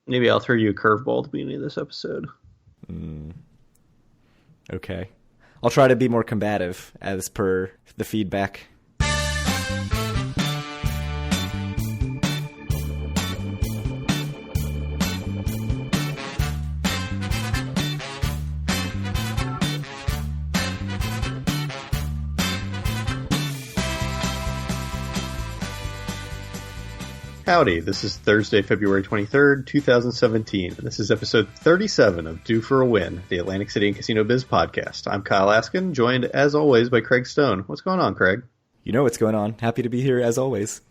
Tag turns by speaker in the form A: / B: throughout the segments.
A: Maybe I'll throw you a curveball at the beginning of this episode.
B: Okay. I'll try to be more combative as per the feedback.
A: Howdy, this is Thursday, February 23rd, 2017, and this is episode 37 of Due for a Win, the Atlantic City and Casino Biz podcast. I'm Kyle Askin, joined as always by Craig Stone. What's going on, Craig?
B: You know what's going on. Happy to be here as always.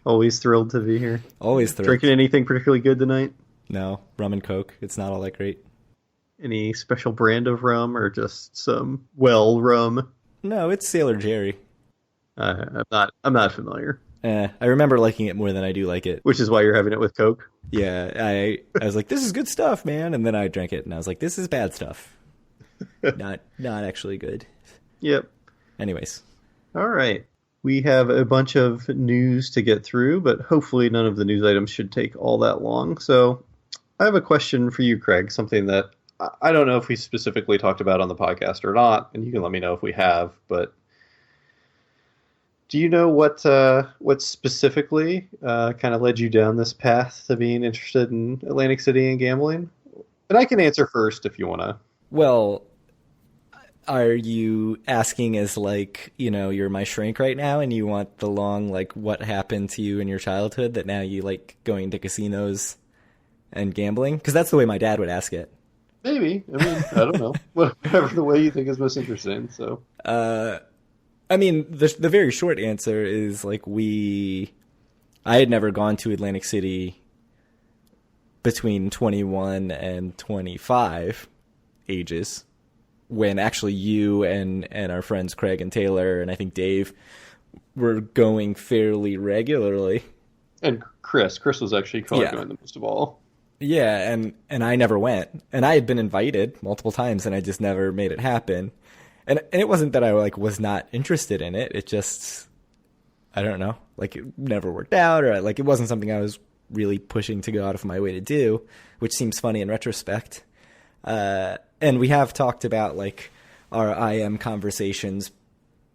A: Always thrilled to be here.
B: Always thrilled.
A: Drinking anything particularly good tonight?
B: No, rum and Coke. It's not all that great.
A: Any special brand of rum or just some well rum?
B: No, it's Sailor Jerry.
A: I'm not familiar.
B: I remember liking it more than I do like it.
A: Which is why you're having it with Coke?
B: Yeah, I was like, this is good stuff, man. And then I drank it and I was like, this is bad stuff. Not actually good.
A: Yep.
B: Anyways.
A: All right. We have a bunch of news to get through, but hopefully none of the news items should take all that long. So I have a question for you, Craig, something that I don't know if we specifically talked about on the podcast or not, and you can let me know if we have, but do you know what specifically kind of led you down this path to being interested in Atlantic City and gambling? And I can answer first if you want to.
B: Well, are you asking as like, you know, you're my shrink right now and you want the long, like, what happened to you in your childhood that now you like going to casinos and gambling? Because that's the way my dad would ask it.
A: Maybe. I mean, I don't know. Whatever the way you think is most interesting. So.
B: I mean, the very short answer is like I had never gone to Atlantic City between 21 and 25 ages when actually you and our friends Craig and Taylor and I think Dave were going fairly regularly.
A: And Chris was actually going the most of all.
B: Yeah, and I never went. And I had been invited multiple times and I just never made it happen. And it wasn't that I like was not interested in it. It just, I don't know, like it never worked out, or like it wasn't something I was really pushing to go out of my way to do, which seems funny in retrospect. And we have talked about like our IM conversations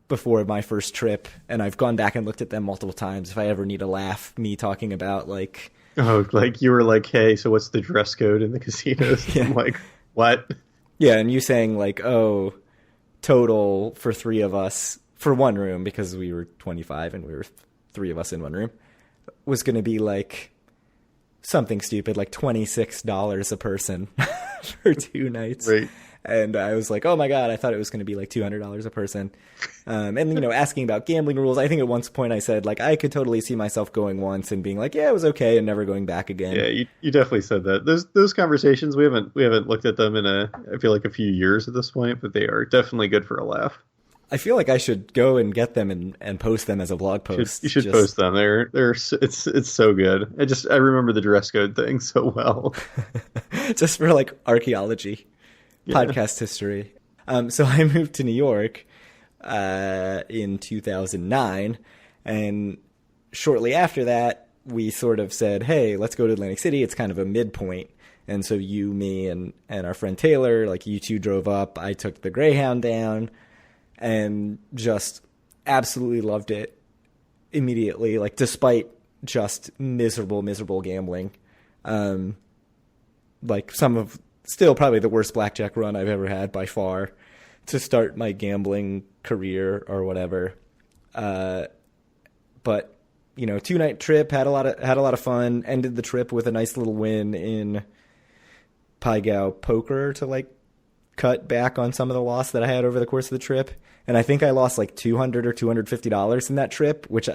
B: before my first trip, and I've gone back and looked at them multiple times. If I ever need a laugh, me talking about like,
A: oh, like you were like, hey, so what's the dress code in the casinos?
B: Yeah.
A: I'm like, what?
B: Yeah, and you saying like, oh, total for three of us for one room, because we were 25 and we were three of us in one room, was going to be like something stupid, like $26 a person for 2 nights.
A: Right.
B: And I was like, oh my God, I thought it was going to be like $200 a person. And, you know, asking about gambling rules, I think at one point I said, like, I could totally see myself going once and being like, yeah, it was okay, and never going back again.
A: Yeah, you definitely said that. Those conversations, we haven't looked at them in I feel like a few years at this point, but they are definitely good for a laugh.
B: I feel like I should go and get them and post them as a blog post.
A: You should post them. It's so good. I remember the dress code thing so well.
B: Just for like archaeology. Yeah. Podcast history. So I moved to New York in 2009, and shortly after that, we sort of said, hey, let's go to Atlantic City. It's kind of a midpoint. And so you, me, and our friend Taylor, like you two drove up. I took the Greyhound down and just absolutely loved it immediately, like despite just miserable gambling. Like still probably the worst blackjack run I've ever had by far to start my gambling career or whatever. But you know, 2-night trip, had a lot of fun, ended the trip with a nice little win in Pai Gow poker to like cut back on some of the loss that I had over the course of the trip. And I think I lost like $200 or $250 in that trip, which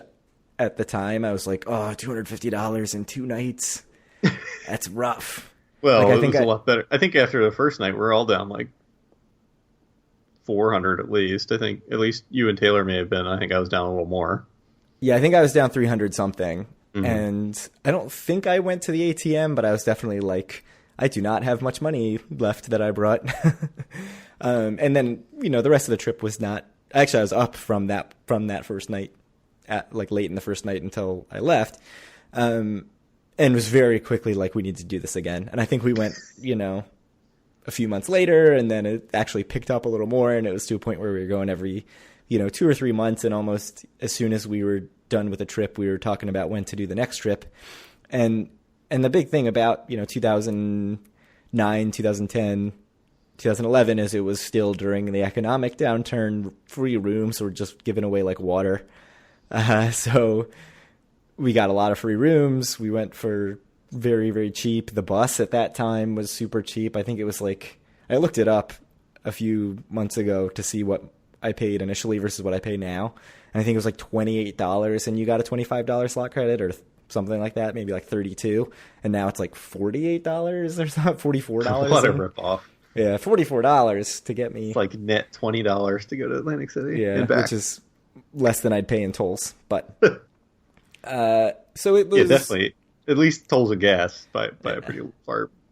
B: at the time I was like, oh, $250 in 2 nights. That's rough.
A: Well, like, it was a lot better. I think after the first night, we're all down like 400 at least. I think at least you and Taylor may have been. I think I was down a little more.
B: Yeah, I think I was down 300 something. Mm-hmm. And I don't think I went to the ATM, but I was definitely like, I do not have much money left that I brought. And then, you know, the rest of the trip was not, actually I was up from that first night, at like late in the first night until I left. and was very quickly like, we need to do this again. And I think we went, a few months later, and then it actually picked up a little more, and it was to a point where we were going every, 2 or 3 months, and almost as soon as we were done with a trip, we were talking about when to do the next trip. And the big thing about, 2009, 2010, 2011 is it was still during the economic downturn. Free rooms were just given away like water. So we got a lot of free rooms. We went for very, very cheap. The bus at that time was super cheap. I think it was like, I looked it up a few months ago to see what I paid initially versus what I pay now. And I think it was like $28, and you got a $25 slot credit or something like that, maybe like $32. And now it's like $48 or something, $44.
A: What a ripoff.
B: Yeah, $44 to get me.
A: It's like net $20 to go to Atlantic City.
B: Yeah,
A: and back.
B: which is less than I'd pay in tolls. But so it was,
A: yeah, definitely. At least tolls and gas by a pretty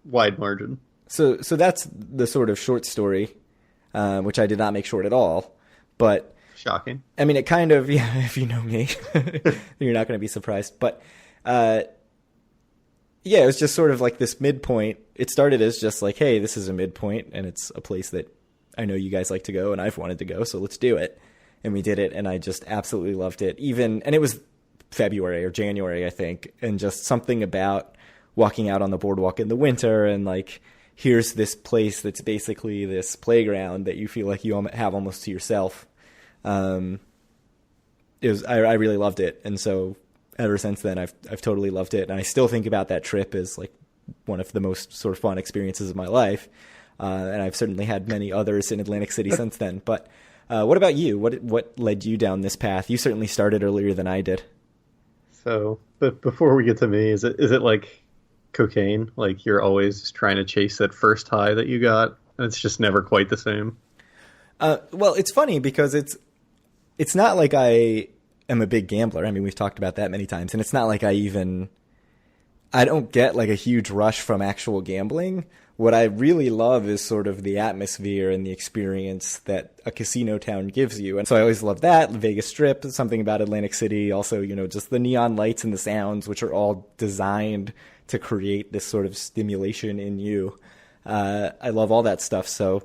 A: wide margin.
B: So that's the sort of short story, which I did not make short at all. But
A: shocking.
B: I mean, it kind of, if you know me, you're not going to be surprised. But it was just sort of like this midpoint. It started as just like, hey, this is a midpoint, and it's a place that I know you guys like to go, and I've wanted to go, so let's do it. And we did it, and I just absolutely loved it. And it was February or January, I think, and just something about walking out on the boardwalk in the winter, and like, here's this place that's basically this playground that you feel like you have almost to yourself. I really loved it, and so ever since then, I've totally loved it, and I still think about that trip as like one of the most sort of fun experiences of my life. And I've certainly had many others in Atlantic City since then. But what about you? What led you down this path? You certainly started earlier than I did.
A: So, but before we get to me, is it like cocaine? Like you're always trying to chase that first high that you got, and it's just never quite the same?
B: Well, it's funny because it's not like I am a big gambler. I mean, we've talked about that many times, and it's not like I don't get like a huge rush from actual gambling. What I really love is sort of the atmosphere and the experience that a casino town gives you. And so I always love that. Vegas Strip, something about Atlantic City. Also, just the neon lights and the sounds, which are all designed to create this sort of stimulation in you. I love all that stuff. So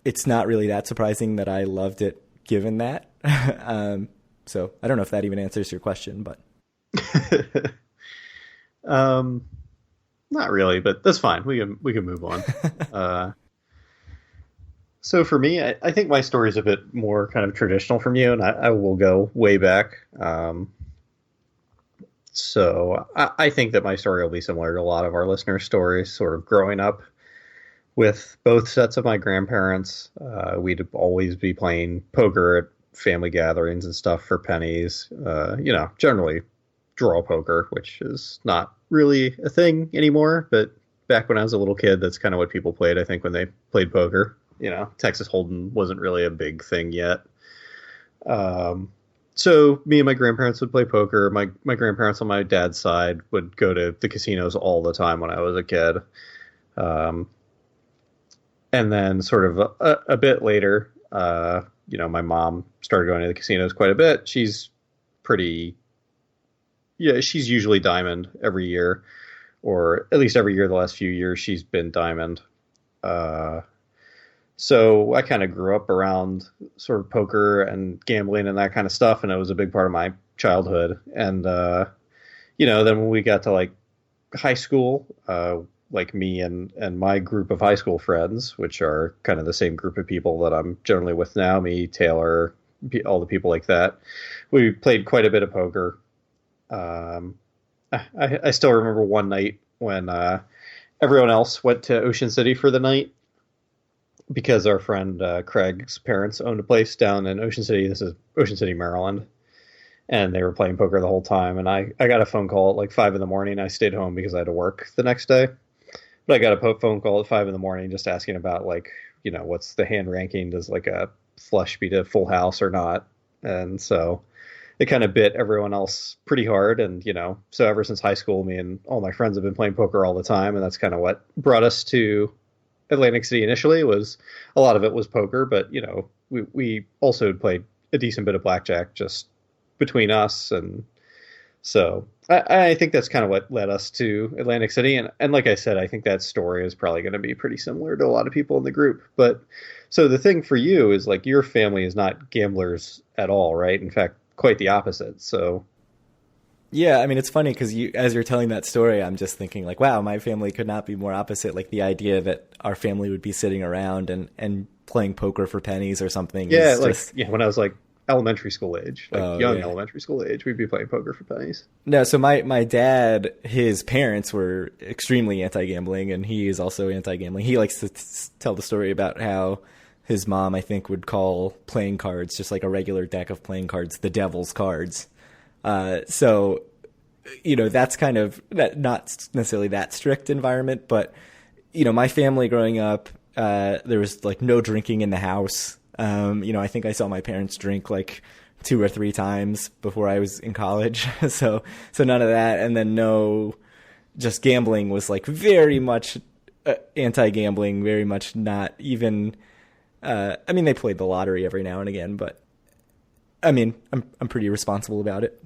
B: it's not really that surprising that I loved it given that. So I don't know if that even answers your question, but.
A: Not really, but that's fine. We can move on. So for me, I think my story is a bit more kind of traditional from you, and I will go way back. So I think that my story will be similar to a lot of our listeners' stories, sort of growing up with both sets of my grandparents. We'd always be playing poker at family gatherings and stuff for pennies. Generally draw poker, which is not really a thing anymore, but back when I was a little kid, that's kind of what people played, I think, when they played poker. Texas Hold'em wasn't really a big thing yet. So me and my grandparents would play poker. My grandparents on my dad's side would go to the casinos all the time when I was a kid. And then sort of a bit later, my mom started going to the casinos quite a bit. She's usually diamond every year, or at least every year the last few years she's been diamond. So I kind of grew up around sort of poker and gambling and that kind of stuff, and it was a big part of my childhood. And, then when we got to like high school, like me and my group of high school friends, which are kind of the same group of people that I'm generally with now, me, Taylor, all the people like that, we played quite a bit of poker. I still remember one night when everyone else went to Ocean City for the night because our friend Craig's parents owned a place down in Ocean City. This is Ocean City, Maryland. And they were playing poker the whole time. And I got a phone call at like 5 a.m. I stayed home because I had to work the next day. But I got a phone call at 5 a.m. just asking about like, what's the hand ranking? Does like a flush beat a full house or not? And so it kind of bit everyone else pretty hard. And, so ever since high school, me and all my friends have been playing poker all the time. And that's kind of what brought us to Atlantic City initially. Was a lot of it was poker, but, we also played a decent bit of blackjack just between us. And so I think that's kind of what led us to Atlantic City, and like I said, I think that story is probably going to be pretty similar to a lot of people in the group. But so the thing for you is like your family is not gamblers at all, right? In fact, quite the opposite. So
B: Yeah, I mean, it's funny because as you're telling that story, I'm just thinking like, wow, my family could not be more opposite. Like the idea that our family would be sitting around and playing poker for pennies or something.
A: yeah,
B: Is
A: like
B: just,
A: yeah, when I was like elementary school age, like
B: oh
A: young
B: yeah.
A: elementary school age, we'd be playing poker for pennies.
B: No, so my dad, his parents were extremely anti-gambling, and he is also anti-gambling. He likes to tell the story about how his mom, I think, would call playing cards, just like a regular deck of playing cards, the devil's cards. So, that's kind of not necessarily that strict environment, but, my family growing up, there was like no drinking in the house. I think I saw my parents drink like 2 or 3 times before I was in college. So none of that. And then just gambling was like very much anti-gambling, very much not even, they played the lottery every now and again, but I mean, I'm pretty responsible about it.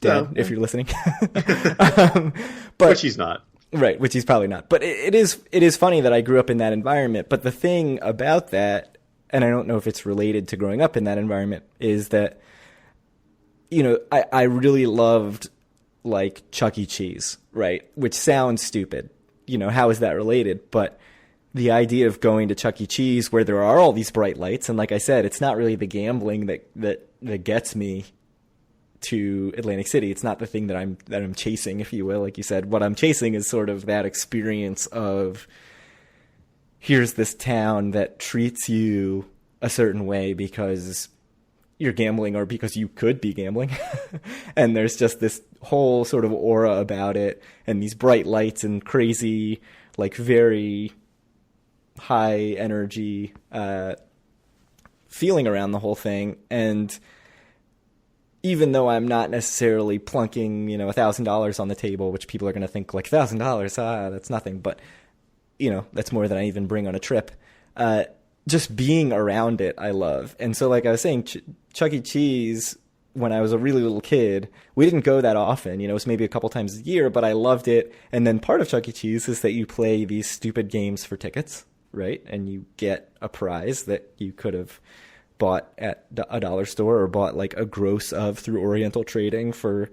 B: Dad, if you're listening.
A: Which he's not.
B: Right, which he's probably not. But it is funny that I grew up in that environment. But the thing about that, and I don't know if it's related to growing up in that environment, is that, I really loved like Chuck E. Cheese, right? Which sounds stupid. How is that related? But the idea of going to Chuck E. Cheese where there are all these bright lights, and like I said, it's not really the gambling that gets me to Atlantic City. It's not the thing that I'm chasing, if you will. Like you said, what I'm chasing is sort of that experience of here's this town that treats you a certain way because you're gambling or because you could be gambling. And there's just this whole sort of aura about it and these bright lights and crazy, like very high energy feeling around the whole thing. And even though I'm not necessarily plunking, $1,000 on the table, which people are going to think like $1,000, that's nothing. But, that's more than I even bring on a trip. Just being around it, I love. And so like I was saying, Chuck E. Cheese, when I was a really little kid, we didn't go that often. It was maybe a couple times a year, but I loved it. And then part of Chuck E. Cheese is that you play these stupid games for tickets, right? And you get a prize that you could have bought at a dollar store or bought like a gross of through Oriental Trading for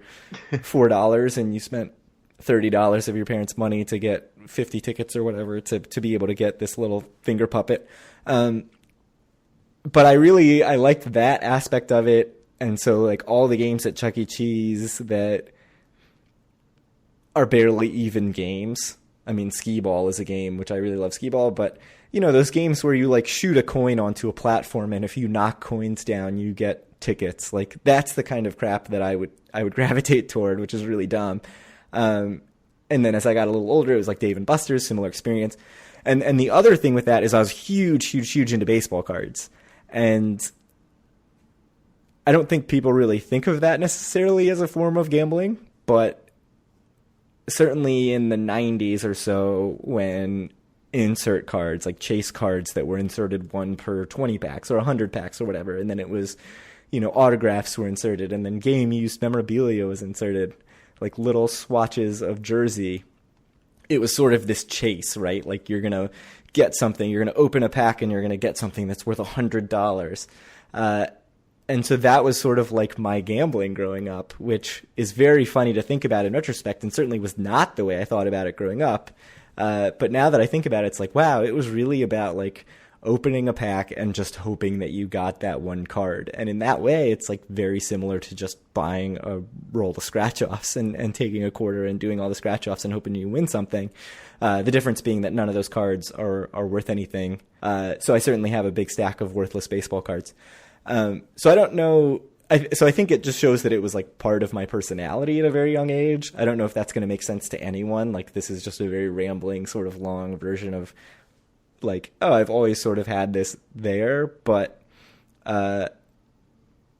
B: $4, and you spent $30 of your parents' money to get 50 tickets or whatever to be able to get this little finger puppet. But I liked that aspect of it. And so like all the games at Chuck E. Cheese that are barely even games. I mean, skee ball is a game, which I really love skee ball, but those games where you like shoot a coin onto a platform and if you knock coins down, you get tickets. Like that's the kind of crap that I would gravitate toward, which is really dumb. And then as I got a little older, it was like Dave and Buster's, similar experience. And the other thing with that is I was huge into baseball cards. And I don't think people really think of that necessarily as a form of gambling, but certainly in the 90s or so when insert cards, like chase cards that were inserted 1 per 20 packs or 100 packs or whatever, and then it was, autographs were inserted, and then game used memorabilia was inserted, like little swatches of jersey. It was sort of this chase, right? Like you're going to get something, you're going to open a pack and you're going to get something that's worth $100. And so that was sort of like my gambling growing up, which is very funny to think about in retrospect and certainly was not the way I thought about it growing up. But now that I think about it, it's like, wow, it was really about like opening a pack and just hoping that you got that one card. And in that way, it's like very similar to just buying a roll of scratch offs and taking a quarter and doing all the scratch offs and hoping you win something. The difference being that none of those cards are worth anything. So I certainly have a big stack of worthless baseball cards. So I don't know. So I think it just shows that it was like part of my personality at a very young age. I don't know if that's going to make sense to anyone. Like this is just a very rambling sort of long version of like, oh, I've always sort of had this there, but I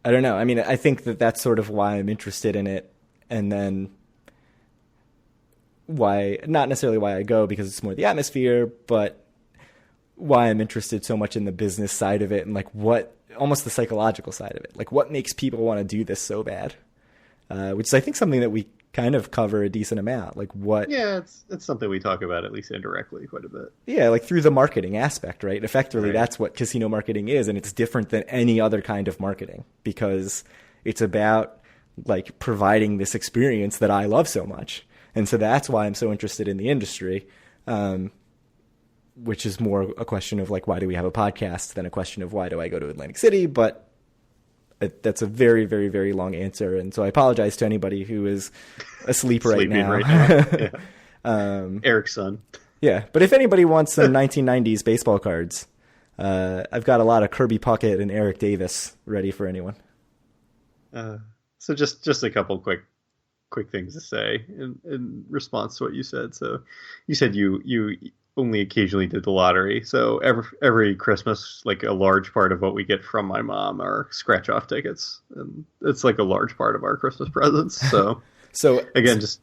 B: don't know. I mean, I think that that's sort of why I'm interested in it. And then why, not necessarily why I go because it's more the atmosphere, but why I'm interested so much in the business side of it and like almost the psychological side of it. Like what makes people want to do this so bad? Which is, I think, something that we kind of cover a decent amount. Like what?
A: Yeah, it's something we talk about at least indirectly quite a bit.
B: Yeah, like through the marketing aspect, right? Effectively,
A: Right.
B: that's what casino marketing is, and it's different than any other kind of marketing because it's about like providing this experience that I love so much. And so that's why I'm so interested in the industry, which is more a question of like, why do we have a podcast than a question of why do I go to Atlantic City? But that's a very, very, very long answer. And so I apologize to anybody who is asleep right
A: Sleeping
B: now.
A: right now. Yeah. Eric's son.
B: Yeah. But if anybody wants some 1990s baseball cards, I've got a lot of Kirby Puckett and Eric Davis ready for anyone.
A: So just a couple quick things to say in response to what you said. So you said you only occasionally did the lottery. So every Christmas, like a large part of what we get from my mom are scratch off tickets, and it's like a large part of our Christmas presents. So
B: So
A: again, just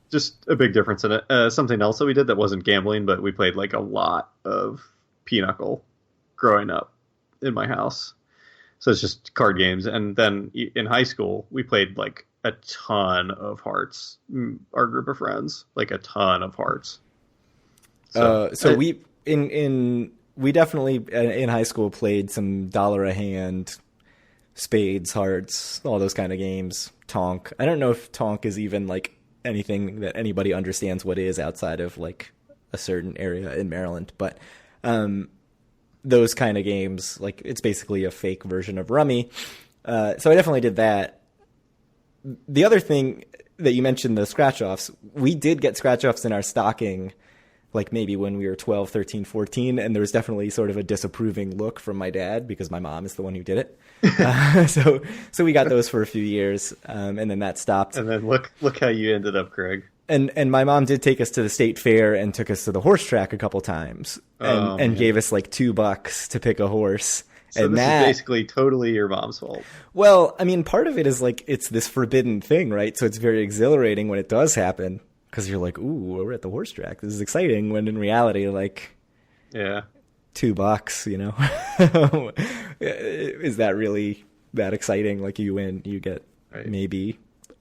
A: a big difference in it. Something else that we did that wasn't gambling, but we played like a lot of pinochle growing up in my house. So it's just card games. And then in high school, we played like a ton of hearts. Our group of friends, like a ton of hearts.
B: We definitely in high school played some dollar a hand, spades, hearts, all those kind of games. Tonk. I don't know if Tonk is even like anything that anybody understands what is outside of like a certain area in Maryland, but those kind of games, like it's basically a fake version of Rummy. So I definitely did that. The other thing that you mentioned, the scratch-offs, we did get scratch-offs in our stocking, like maybe when we were 12, 13, 14, and there was definitely sort of a disapproving look from my dad because my mom is the one who did it. So we got those for a few years, and then that stopped.
A: And then look how you ended up, Craig.
B: And my mom did take us to the state fair and took us to the horse track a couple times and gave us like $2 to pick a horse.
A: So
B: and
A: this
B: that,
A: is basically totally your mom's fault.
B: well, I mean, part of it is like it's this forbidden thing, right? So it's very exhilarating when it does happen because you're like, ooh, we're at the horse track. This is exciting. When in reality, like,
A: Yeah.
B: $2, you know, is that really that exciting? Like you win, you get
A: Right.
B: maybe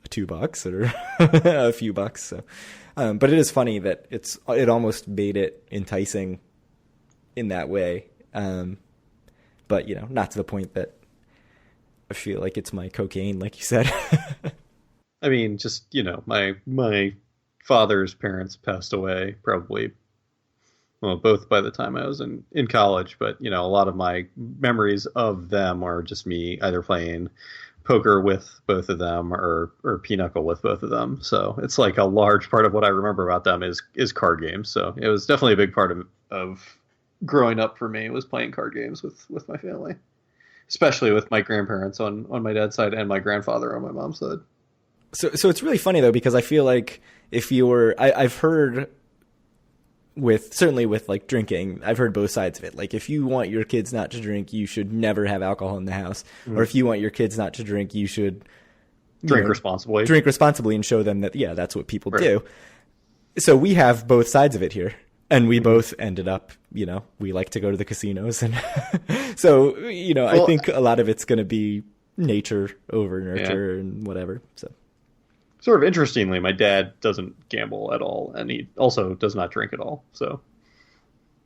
B: $2 or a few bucks. So, but it is funny that it almost made it enticing in that way. But you know, not to the point that I feel like it's my cocaine, like you said.
A: I mean, just, you know, my father's parents passed away probably, well, both by the time I was in college, but, you know, a lot of my memories of them are just me either playing poker with both of them or pinochle with both of them. So it's like a large part of what I remember about them is card games. So it was definitely a big part of growing up for me was playing card games with my family, especially with my grandparents on my dad's side and my grandfather on my mom's side.
B: So it's really funny though, because I feel like if you were, I've heard certainly with like drinking, I've heard both sides of it. Like if you want your kids not to drink, you should never have alcohol in the house. Mm-hmm. Or if you want your kids not to drink, you should
A: drink responsibly.
B: Drink responsibly and show them that, yeah, that's what people do. So we have both sides of it here. And we both ended up, you know, we like to go to the casinos. And so, you know, I think a lot of it's going to be nature over nurture and whatever. So
A: sort of interestingly, my dad doesn't gamble at all. And he also does not drink at all. So,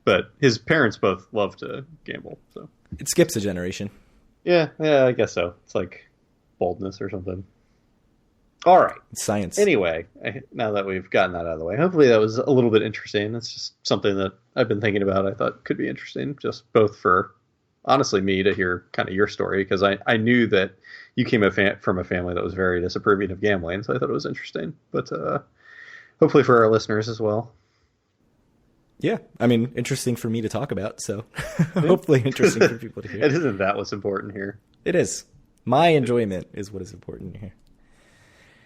A: but his parents both love to gamble. So
B: it skips a generation.
A: Yeah, I guess so. It's like boldness or something. All right.
B: It's science.
A: Anyway, now that we've gotten that out of the way, hopefully that was a little bit interesting. It's just something that I've been thinking about. I thought could be interesting, just both for, honestly, me to hear kind of your story, because I knew that you came from a family that was very disapproving of gambling, so I thought it was interesting. But hopefully for our listeners as well.
B: Yeah, I mean, interesting for me to talk about, so hopefully interesting for people to hear.
A: It isn't that what's important here.
B: It is. My enjoyment is what is important here.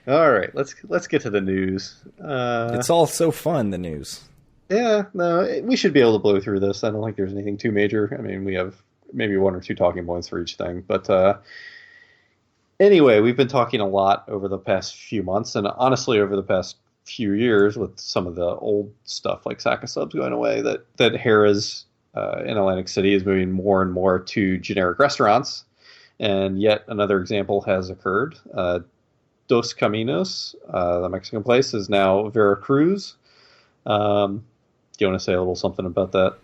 A: All right, let's get to the news.
B: It's all so fun, the news.
A: Yeah, no, we should be able to blow through this. I don't think there's anything too major. I mean, we have maybe one or two talking points for each thing. But anyway, we've been talking a lot over the past few months, and honestly over the past few years with some of the old stuff like Sack of Subs going away, that Harrah's in Atlantic City is moving more and more to generic restaurants. And yet another example has occurred. Dos Caminos. The Mexican place is now Veracruz. Do you want to say a little something about that?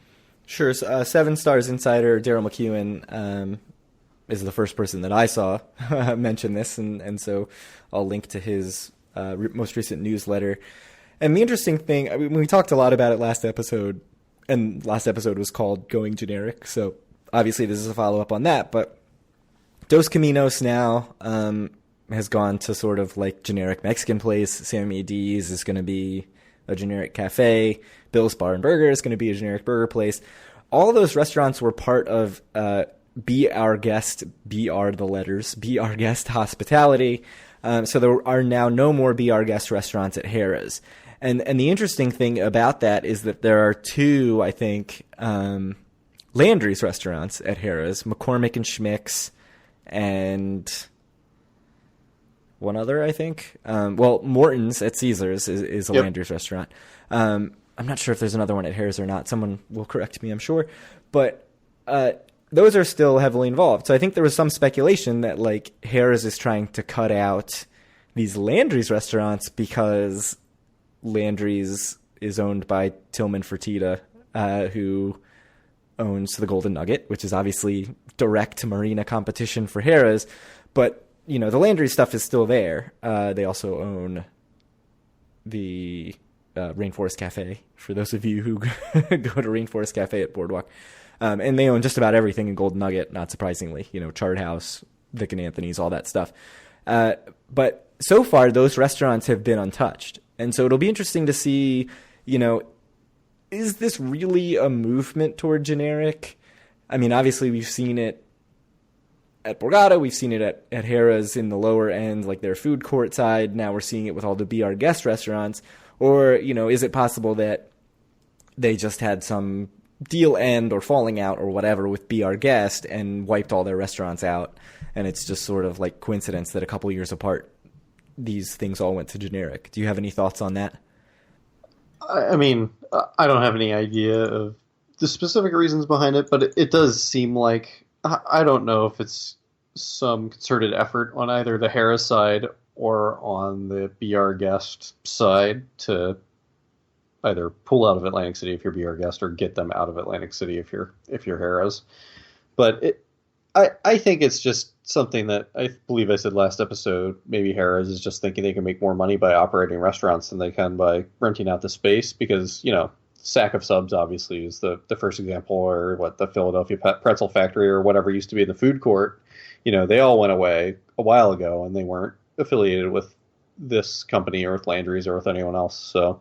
B: Sure. So, 7 Stars insider Daryl McEwen is the first person that I saw mention this, and so I'll link to his most recent newsletter. And the interesting thing, I mean, we talked a lot about it last episode, and last episode was called Going Generic, so obviously this is a follow-up on that, but Dos Caminos now has gone to sort of like generic Mexican place. Sammy D's is going to be a generic cafe. Bill's Bar and Burger is going to be a generic burger place. All of those restaurants were part of Be Our Guest, Be Our the letters, Be Our Guest hospitality. So there are now no more Be Our Guest restaurants at Harrah's. And the interesting thing about that is that there are 2, I think, Landry's restaurants at Harrah's, McCormick and Schmick's, and one other, I think. Well, Morton's at Caesar's is a Landry's restaurant. I'm not sure if there's another one at Harrah's or not. Someone will correct me, I'm sure. But those are still heavily involved. So I think there was some speculation that like Harrah's is trying to cut out these Landry's restaurants because Landry's is owned by Tillman Fertitta, who owns the Golden Nugget, which is obviously direct marina competition for Harrah's. But you know, the Landry stuff is still there. They also own the Rainforest Cafe, for those of you who go to Rainforest Cafe at Boardwalk. And they own just about everything in Golden Nugget, not surprisingly. You know, Chart House, Vic and Anthony's, all that stuff. But so far, those restaurants have been untouched. And so it'll be interesting to see, you know, is this really a movement toward generic? I mean, obviously, we've seen it at Borgata, we've seen it at Harrah's in the lower end, like their food court side. Now we're seeing it with all the Be Our Guest restaurants. Or, you know, is it possible that they just had some deal end or falling out or whatever with Be Our Guest and wiped all their restaurants out, and it's just sort of like coincidence that a couple years apart these things all went to generic? Do you have any thoughts on that?
A: I mean, I don't have any idea of the specific reasons behind it, but it does seem like, I don't know if it's some concerted effort on either the Harrah's side or on the Be Our Guest side to either pull out of Atlantic City if you're Be Our Guest or get them out of Atlantic City if you're Harrah's. But I think it's just something that I believe I said last episode. Maybe Harrah's is just thinking they can make more money by operating restaurants than they can by renting out the space, because, you know, Sack of Subs obviously is the first example, or what, the Philadelphia Pretzel Factory or whatever used to be in the food court. You know, they all went away a while ago and they weren't affiliated with this company or with Landry's or with anyone else. So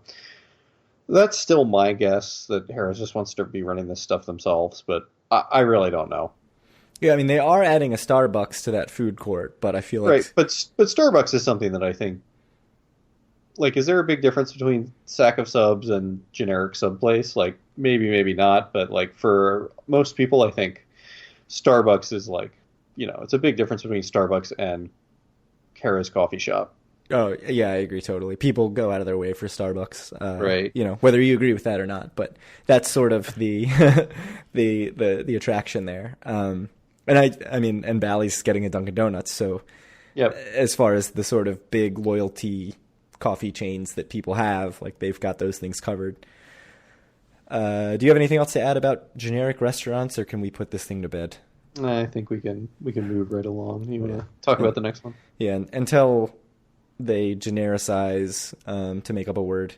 A: that's still my guess, that Harrah's just wants to be running this stuff themselves, but I really don't know.
B: Yeah, I mean, they are adding a Starbucks to that food court, but I feel like...
A: Right, but Starbucks is something that I think... Like, is there a big difference between Sack of Subs and generic sub place? Like, maybe, maybe not, but, like, for most people, I think Starbucks is, like, you know, it's a big difference between Starbucks and Harrah's coffee shop.
B: Oh, yeah, I agree totally. People go out of their way for Starbucks,
A: right?
B: You know, whether you agree with that or not, but that's sort of the the attraction there. And I mean, and Bally's getting a Dunkin' Donuts, so
A: yep.
B: As far as the sort of big loyalty coffee chains that people have, like, they've got those things covered. Do you have anything else to add about generic restaurants, or can we put this thing to bed?
A: I think we can move right along. You want to talk about the next one?
B: Yeah, until they genericize, to make up a word,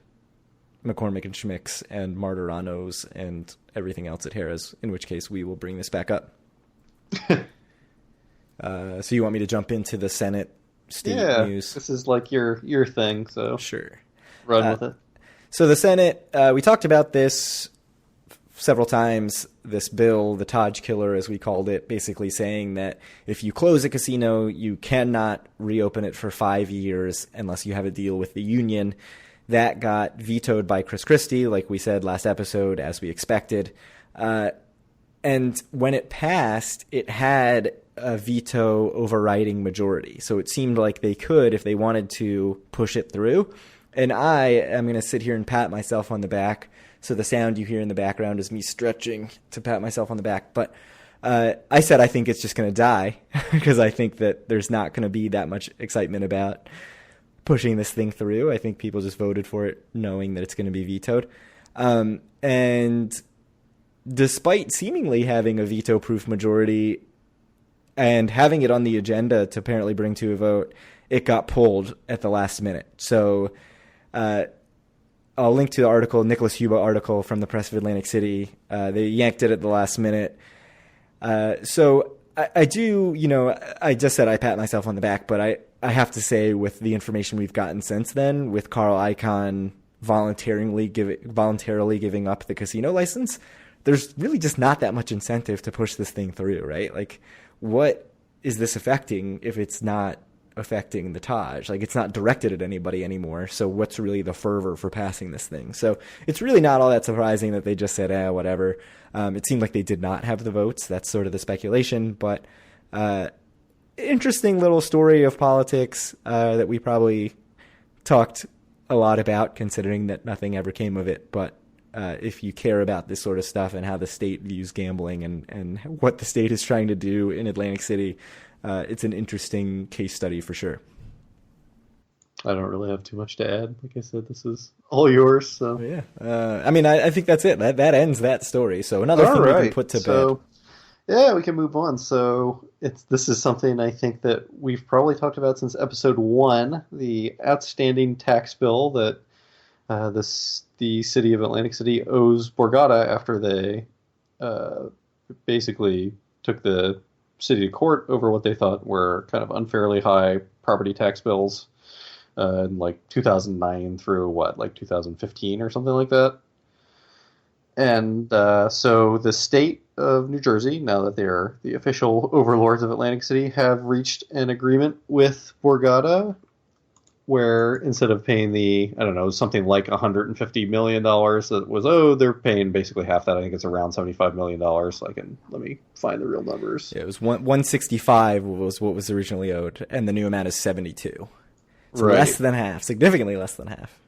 B: McCormick and Schmick's and Martirano's and everything else at Harrah's, in which case we will bring this back up. So you want me to jump into the Senate state news?
A: This is like your thing, so
B: sure.
A: Run with it.
B: So the Senate, we talked about this several times, this bill, the Taj Killer, as we called it, basically saying that if you close a casino, you cannot reopen it for 5 years unless you have a deal with the union. That got vetoed by Chris Christie, like we said last episode, as we expected. And when it passed, it had a veto overriding majority. So it seemed like they could, if they wanted to, push it through. And I am going to sit here and pat myself on the back. So the sound you hear in the background is me stretching to pat myself on the back. But I said I think it's just going to die because I think that there's not going to be that much excitement about pushing this thing through. I think people just voted for it knowing that it's going to be vetoed. And despite seemingly having a veto-proof majority and having it on the agenda to apparently bring to a vote, it got pulled at the last minute. So I'll link to the article, Nicholas Huba article from the Press of Atlantic City. They yanked it at the last minute. So I do, I just said I pat myself on the back, but I have to say, with the information we've gotten since then, with Carl Icahn voluntarily giving up the casino license, there's really just not that much incentive to push this thing through, right? Like, what is this affecting if it's not affecting the Taj? Like, it's not directed at anybody anymore. So what's really the fervor for passing this thing? So it's really not all that surprising that they just said, whatever. It seemed like they did not have the votes. That's sort of the speculation, but interesting little story of politics that we probably talked a lot about, considering that nothing ever came of it. But if you care about this sort of stuff and how the state views gambling and what the state is trying to do in Atlantic City, it's an interesting case study for sure.
A: I don't really have too much to add. Like I said, this is all yours. So
B: yeah, I think that's it. That ends that story. So another thing we can put to bed.
A: Yeah, we can move on. So this is something I think that we've probably talked about since episode 1, the outstanding tax bill that the city of Atlantic City owes Borgata after they basically took the city to court over what they thought were kind of unfairly high property tax bills in like 2009 through 2015 or something like that. And so the state of New Jersey, now that they are the official overlords of Atlantic City, have reached an agreement with Borgata where instead of paying something like $150 million that was owed, they're paying basically half that. I think it's around $75 million. So let me find the real numbers.
B: Yeah, it was 165 was what was originally owed, and the new amount is 72. So
A: right.
B: Less than half, significantly less than half.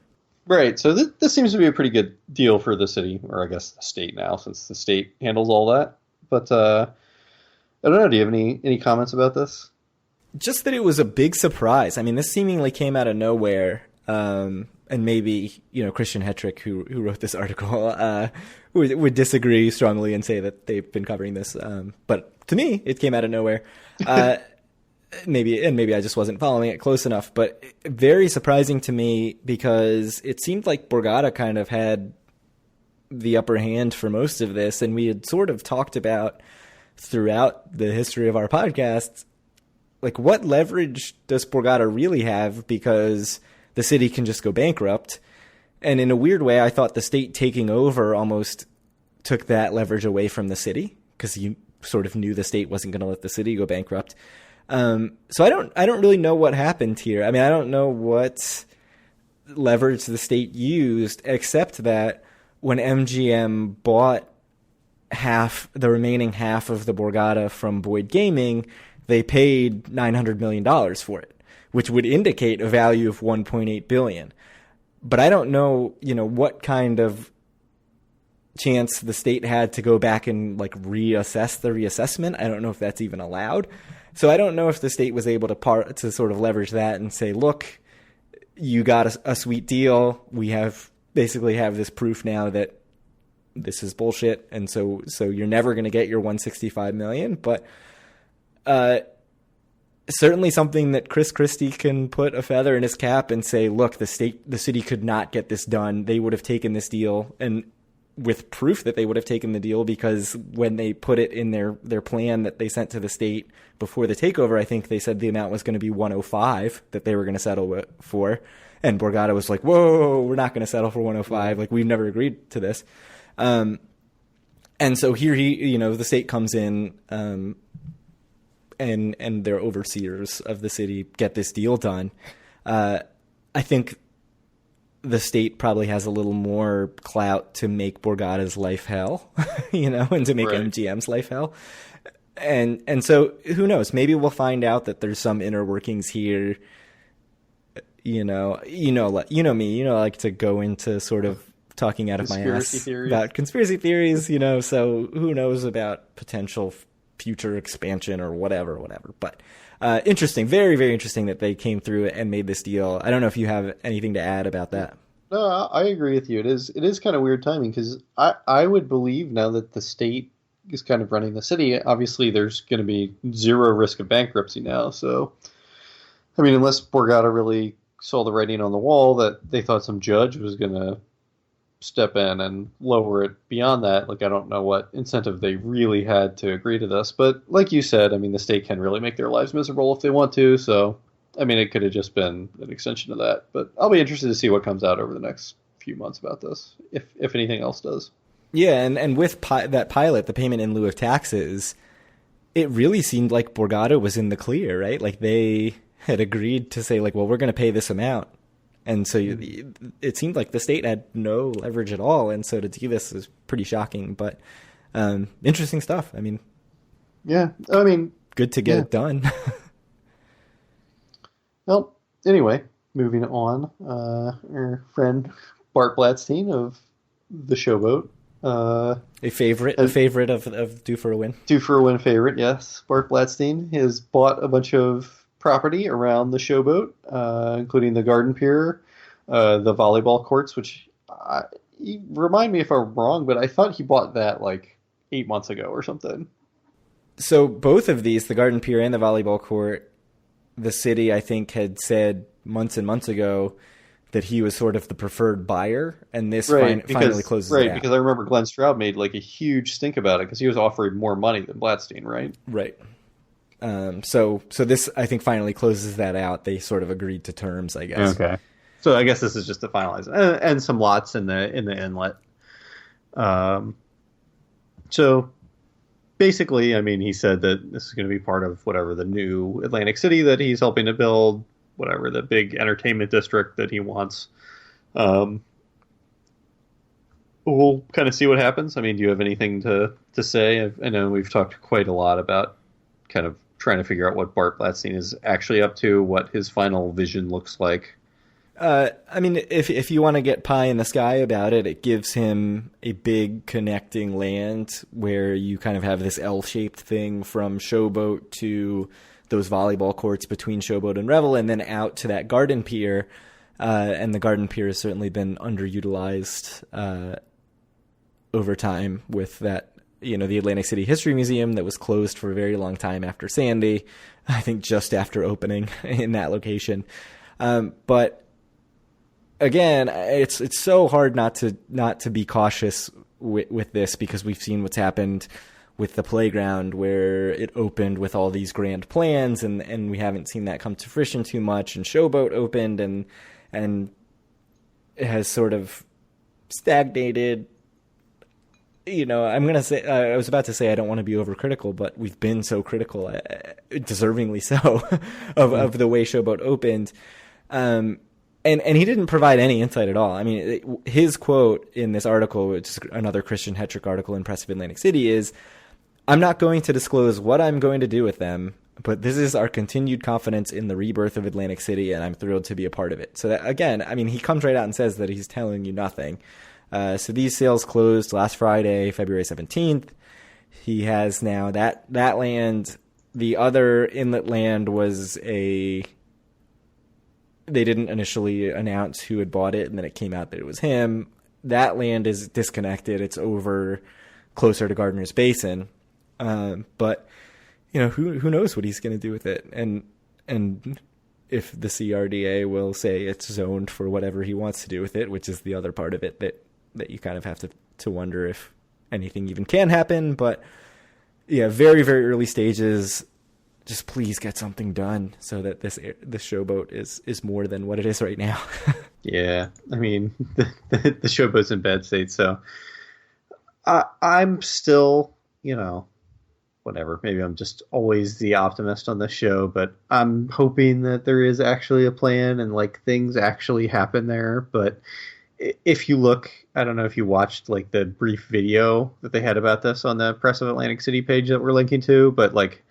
A: Right, so this seems to be a pretty good deal for the city, or I guess the state now, since the state handles all that. But I don't know, do you have any comments about this?
B: Just that it was a big surprise. I mean, this seemingly came out of nowhere, and maybe, Christian Hetrick, who wrote this article, would disagree strongly and say that they've been covering this. But to me, it came out of nowhere. Maybe I just wasn't following it close enough, but very surprising to me because it seemed like Borgata kind of had the upper hand for most of this, and we had sort of talked about throughout the history of our podcasts, like, what leverage does Borgata really have, because the city can just go bankrupt. And in a weird way, I thought the state taking over almost took that leverage away from the city, because you sort of knew the state wasn't going to let the city go bankrupt. So I don't really know what happened here. I mean, I don't know what leverage the state used, except that when MGM bought the remaining half of the Borgata from Boyd Gaming, they paid $900 million for it, which would indicate a value of $1.8 billion. But I don't know, what kind of chance the state had to go back and reassess the reassessment. I don't know if that's even allowed. So I don't know if the state was able to sort of leverage that and say, look, you got a sweet deal. We basically have this proof now that this is bullshit. And so you're never going to get your $165 million. But certainly something that Chris Christie can put a feather in his cap and say, look, the city could not get this done. They would have taken this deal, and with proof that they would have taken the deal, because when they put it in their plan that they sent to the state before the takeover, I think they said the amount was going to be 105 that they were going to settle for. And Borgata was like, whoa, we're not going to settle for 105. Like, we've never agreed to this. And so here the state comes in, and their overseers of the city get this deal done. I think the state probably has a little more clout to make Borgata's life hell, and to make MGM's life hell. And so who knows? Maybe we'll find out that there's some inner workings here. Me, I like to go into sort of talking out of my ass about conspiracy theories, so who knows about potential future expansion or whatever. But Interesting, very, very interesting that they came through and made this deal. I don't know if you have anything to add about that.
A: No, I agree with you. It is kind of weird timing because I would believe now that the state is kind of running the city. Obviously, there's going to be zero risk of bankruptcy now. So, I mean, unless Borgata really saw the writing on the wall that they thought some judge was going to step in and lower it beyond that, like I don't know what incentive they really had to agree to this. But like you said, I mean, the state can really make their lives miserable if they want to. So, I mean, it could have just been an extension of that. But I'll be interested to see what comes out over the next few months about this, if anything else does.
B: Yeah, and with that pilot, the payment in lieu of taxes, it really seemed like Borgata was in the clear, right? Like they had agreed to say, like, well, we're going to pay this amount. And so it seemed like the state had no leverage at all. And so to do this is pretty shocking, but interesting stuff. I mean,
A: yeah, I mean,
B: good to get it done.
A: Well, anyway, moving on, our friend Bart Blatstein of the Showboat.
B: A favorite of Due for a Win.
A: Due for a Win favorite, yes. Bart Blatstein has bought a bunch of property around the Showboat, including the garden pier, the volleyball courts, which remind me if I'm wrong, but I thought he bought that like 8 months ago or something.
B: So both of these, the garden pier and the volleyball court, the city, I think, had said months and months ago that he was sort of the preferred buyer, and this finally closes it out.
A: Because I remember Glenn Stroud made like a huge stink about it because he was offering more money than Blatstein, right?
B: Right. So this, I think, finally closes that out. They sort of agreed to terms, I guess.
A: Okay. So I guess this is just to finalize it. And some lots in the inlet. So basically, I mean, he said that this is going to be part of whatever the new Atlantic City that he's helping to build, whatever the big entertainment district that he wants. We'll kind of see what happens. I mean, do you have anything to say? I know we've talked quite a lot about kind of trying to figure out what Bart Blatstein is actually up to, what his final vision looks like.
B: I mean, if you want to get pie in the sky about it, it gives him a big connecting land where you kind of have this L-shaped thing from Showboat to those volleyball courts between Showboat and Revel, and then out to that garden pier. And the garden pier has certainly been underutilized over time with that, you know, the Atlantic City History Museum that was closed for a very long time after Sandy, I think just after opening in that location. But again, it's so hard not to be cautious with this, because we've seen what's happened with the playground, where it opened with all these grand plans, and we haven't seen that come to fruition too much. And Showboat opened and it has sort of stagnated. You know, I was about to say I don't want to be overcritical, but we've been so critical, deservingly so, of the way Showboat opened. And he didn't provide any insight at all. I mean, his quote in this article, which is another Christian Hetrick article in Press of Atlantic City, is, "I'm not going to disclose what I'm going to do with them, but this is our continued confidence in the rebirth of Atlantic City, and I'm thrilled to be a part of it." So that, again, I mean, he comes right out and says that he's telling you nothing. So these sales closed last Friday, February 17th. He has now that land. The other inlet land was they didn't initially announce who had bought it, and then it came out that it was him. That land is disconnected. It's over closer to Gardner's Basin. But, you know, who knows what he's going to do with it. And if the CRDA will say it's zoned for whatever he wants to do with it, which is the other part of it that you kind of have to wonder if anything even can happen. But yeah, very, very early stages. Just please get something done so that this Showboat is more than what it is right now.
A: Yeah, I mean, the Showboat's in bad state, so I'm still, you know, whatever. Maybe I'm just always the optimist on the show, but I'm hoping that there is actually a plan and like things actually happen there. But if you look, I don't know if you watched like the brief video that they had about this on the Press of Atlantic City page that we're linking to, but like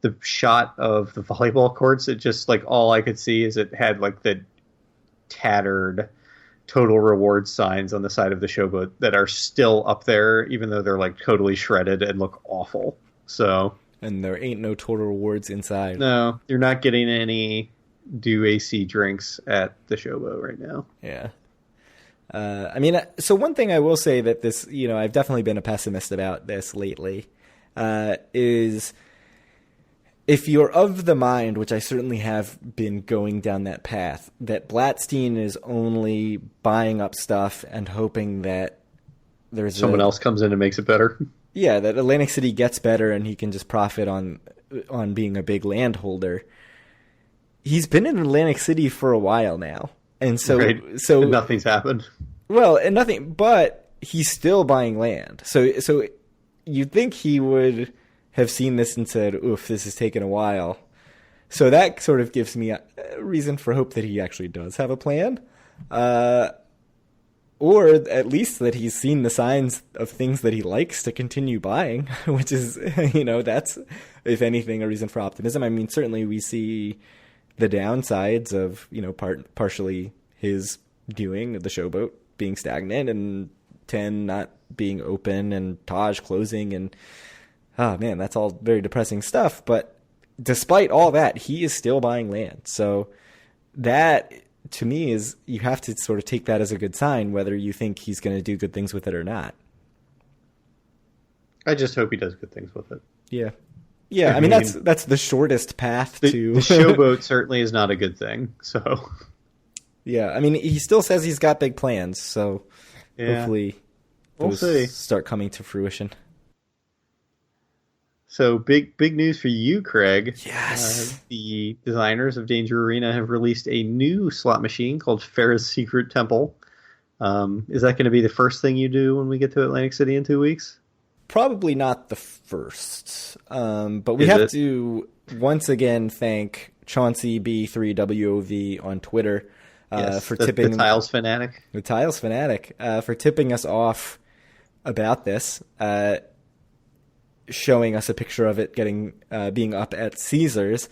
A: the shot of the volleyball courts, it just like all I could see is it had like the tattered total reward signs on the side of the Showboat that are still up there, even though they're like totally shredded and look awful. So
B: and there ain't no total rewards inside.
A: No, you're not getting any do AC drinks at the Showboat right now.
B: Yeah. I mean, so one thing I will say that this, I've definitely been a pessimist about this lately, is if you're of the mind, which I certainly have been going down that path, that Blatstein is only buying up stuff and hoping that there's
A: someone else comes in and makes it better.
B: Yeah, that Atlantic City gets better and he can just profit on being a big landholder. He's been in Atlantic City for a while now. And so
A: and nothing's happened.
B: Well, and nothing, but he's still buying land. So you'd think he would have seen this and said, oof, this has taken a while. So that sort of gives me a reason for hope that he actually does have a plan. Or at least that he's seen the signs of things that he likes to continue buying, which is, that's, if anything, a reason for optimism. I mean, certainly we see the downsides of, partially his doing, the Showboat being stagnant and 10 not being open and Taj closing. And, oh man, that's all very depressing stuff. But despite all that, he is still buying land. So that, to me, is you have to sort of take that as a good sign, whether you think he's going to do good things with it or not.
A: I just hope he does good things with it.
B: Yeah. Yeah, I mean that's the shortest path to...
A: The Showboat certainly is not a good thing, so...
B: Yeah, I mean, he still says he's got big plans, so hopefully those start coming to fruition.
A: So big news for you, Craig.
B: Yes.
A: The designers of Danger Arena have released a new slot machine called Farah's Secret Temple. Is that going to be the first thing you do when we get to Atlantic City in 2 weeks?
B: Probably not the first. But we have to once again thank Chauncey B3WOV on Twitter for tipping
A: the Tiles Fanatic.
B: The Tiles Fanatic for tipping us off about this. Showing us a picture of it being up at Caesars.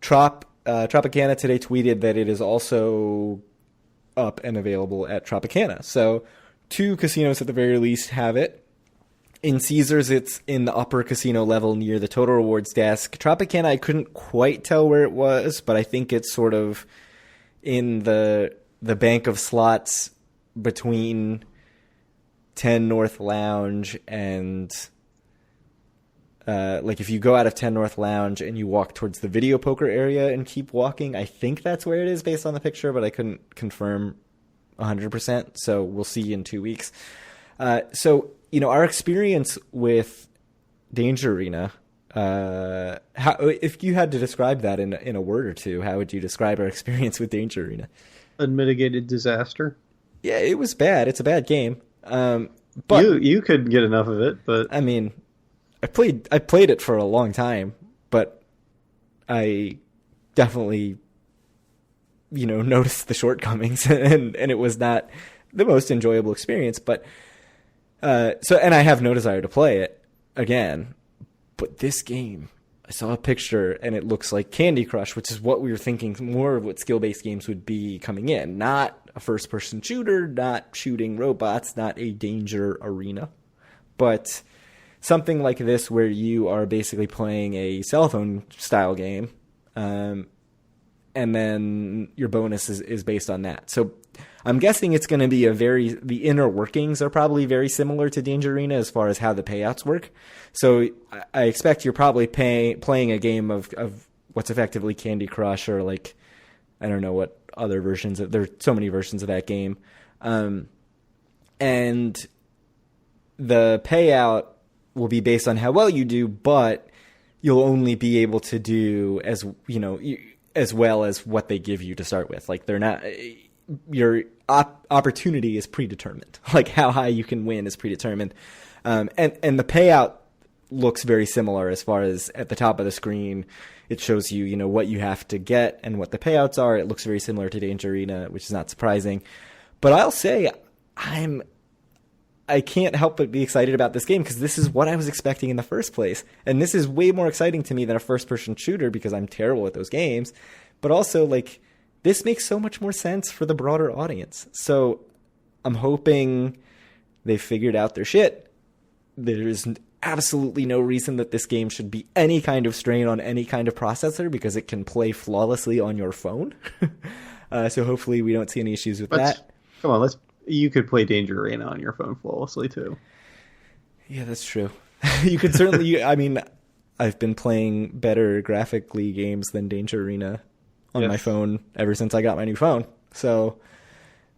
B: Tropicana today tweeted that it is also up and available at Tropicana. So 2 casinos at the very least have it. In Caesars, it's in the upper casino level near the total rewards desk. Tropicana, I couldn't quite tell where it was, but I think it's sort of in the bank of slots between 10 North Lounge and... if you go out of 10 North Lounge and you walk towards the video poker area and keep walking, I think that's where it is based on the picture, but I couldn't confirm 100%. So we'll see in 2 weeks. Our experience with Danger Arena, if you had to describe that in a word or two, how would you describe our experience with Danger Arena?
A: Unmitigated disaster.
B: Yeah, it was bad. It's a bad game. But
A: you couldn't get enough of it, but
B: I mean, I played it for a long time, but I definitely, noticed the shortcomings, and it was not the most enjoyable experience. But and I have no desire to play it again. But this game, I saw a picture, and it looks like Candy Crush, which is what we were thinking more of what skill-based games would be coming in. Not a first-person shooter, not shooting robots, not a Danger Arena, but something like this where you are basically playing a cell phone style game, and then your bonus is based on that. So I'm guessing it's going to be the inner workings are probably very similar to Danger Arena as far as how the payouts work. So I expect you're probably playing a game of what's effectively Candy Crush, or like, I don't know what other versions of, there are so many versions of that game. And the payout will be based on how well you do, but you'll only be able to do as well as what they give you to start with. Like, they're not, your opportunity is predetermined. Like, how high you can win is predetermined. And the payout looks very similar as far as at the top of the screen, it shows you, what you have to get and what the payouts are. It looks very similar to Danger Arena, which is not surprising. But I'll say I can't help but be excited about this game because this is what I was expecting in the first place. And this is way more exciting to me than a first-person shooter because I'm terrible at those games. But also, like, this makes so much more sense for the broader audience. So I'm hoping they figured out their shit. There's absolutely no reason that this game should be any kind of strain on any kind of processor because it can play flawlessly on your phone. So hopefully we don't see any issues with that.
A: Come on, you could play Danger Arena on your phone flawlessly too.
B: Yeah, that's true. You could certainly, I mean, I've been playing better graphically games than Danger Arena on my phone ever since I got my new phone. So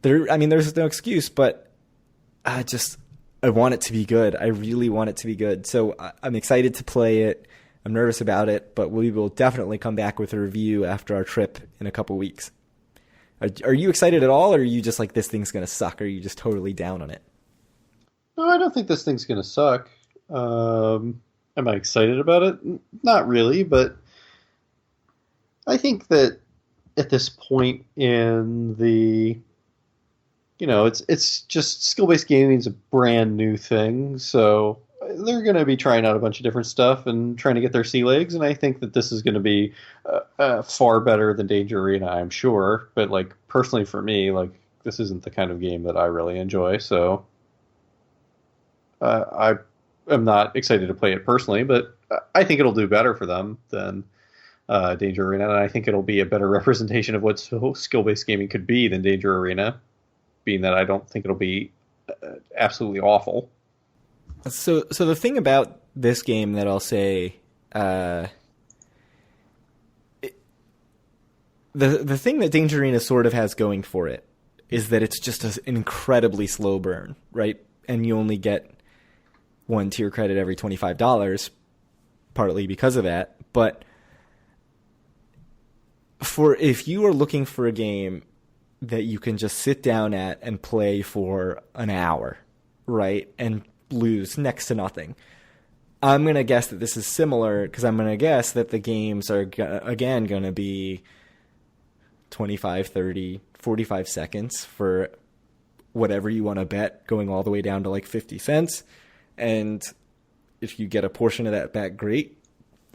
B: there's no excuse, but I want it to be good. I really want it to be good. So I'm excited to play it. I'm nervous about it, but we will definitely come back with a review after our trip in a couple weeks. Are you excited at all, or are you just like, this thing's going to suck? Or are you just totally down on it?
A: No, I don't think this thing's going to suck. Am I excited about it? Not really, but I think that at this point in the, it's just skill-based gaming is a brand new thing, so they're going to be trying out a bunch of different stuff and trying to get their sea legs, and I think that this is going to be far better than Danger Arena, I'm sure. But like personally for me, like this isn't the kind of game that I really enjoy, so I am not excited to play it personally. But I think it'll do better for them than Danger Arena, and I think it'll be a better representation of what skill-based gaming could be than Danger Arena, being that I don't think it'll be absolutely awful.
B: So the thing about this game that I'll say, the thing that Danger Arena sort of has going for it is that it's just an incredibly slow burn, right? And you only get 1 tier credit every $25, partly because of that. But if you are looking for a game that you can just sit down at and play for an hour, right, and lose next to nothing, I'm going to guess that this is similar, because I'm going to guess that the games are, again, going to be 25, 30, 45 seconds for whatever you want to bet, going all the way down to like 50 cents. And if you get a portion of that back, great.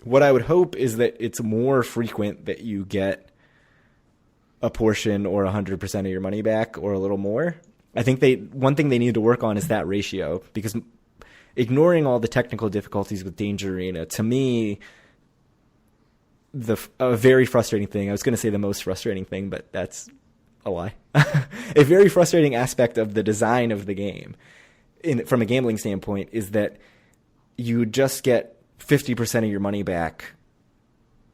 B: What I would hope is that it's more frequent that you get a portion or 100% of your money back, or a little more. I think one thing they need to work on is that ratio, because ignoring all the technical difficulties with Danger Arena, to me, a very frustrating thing, I was going to say the most frustrating thing, but that's a lie. A very frustrating aspect of the design of the game, from a gambling standpoint, is that you just get 50% of your money back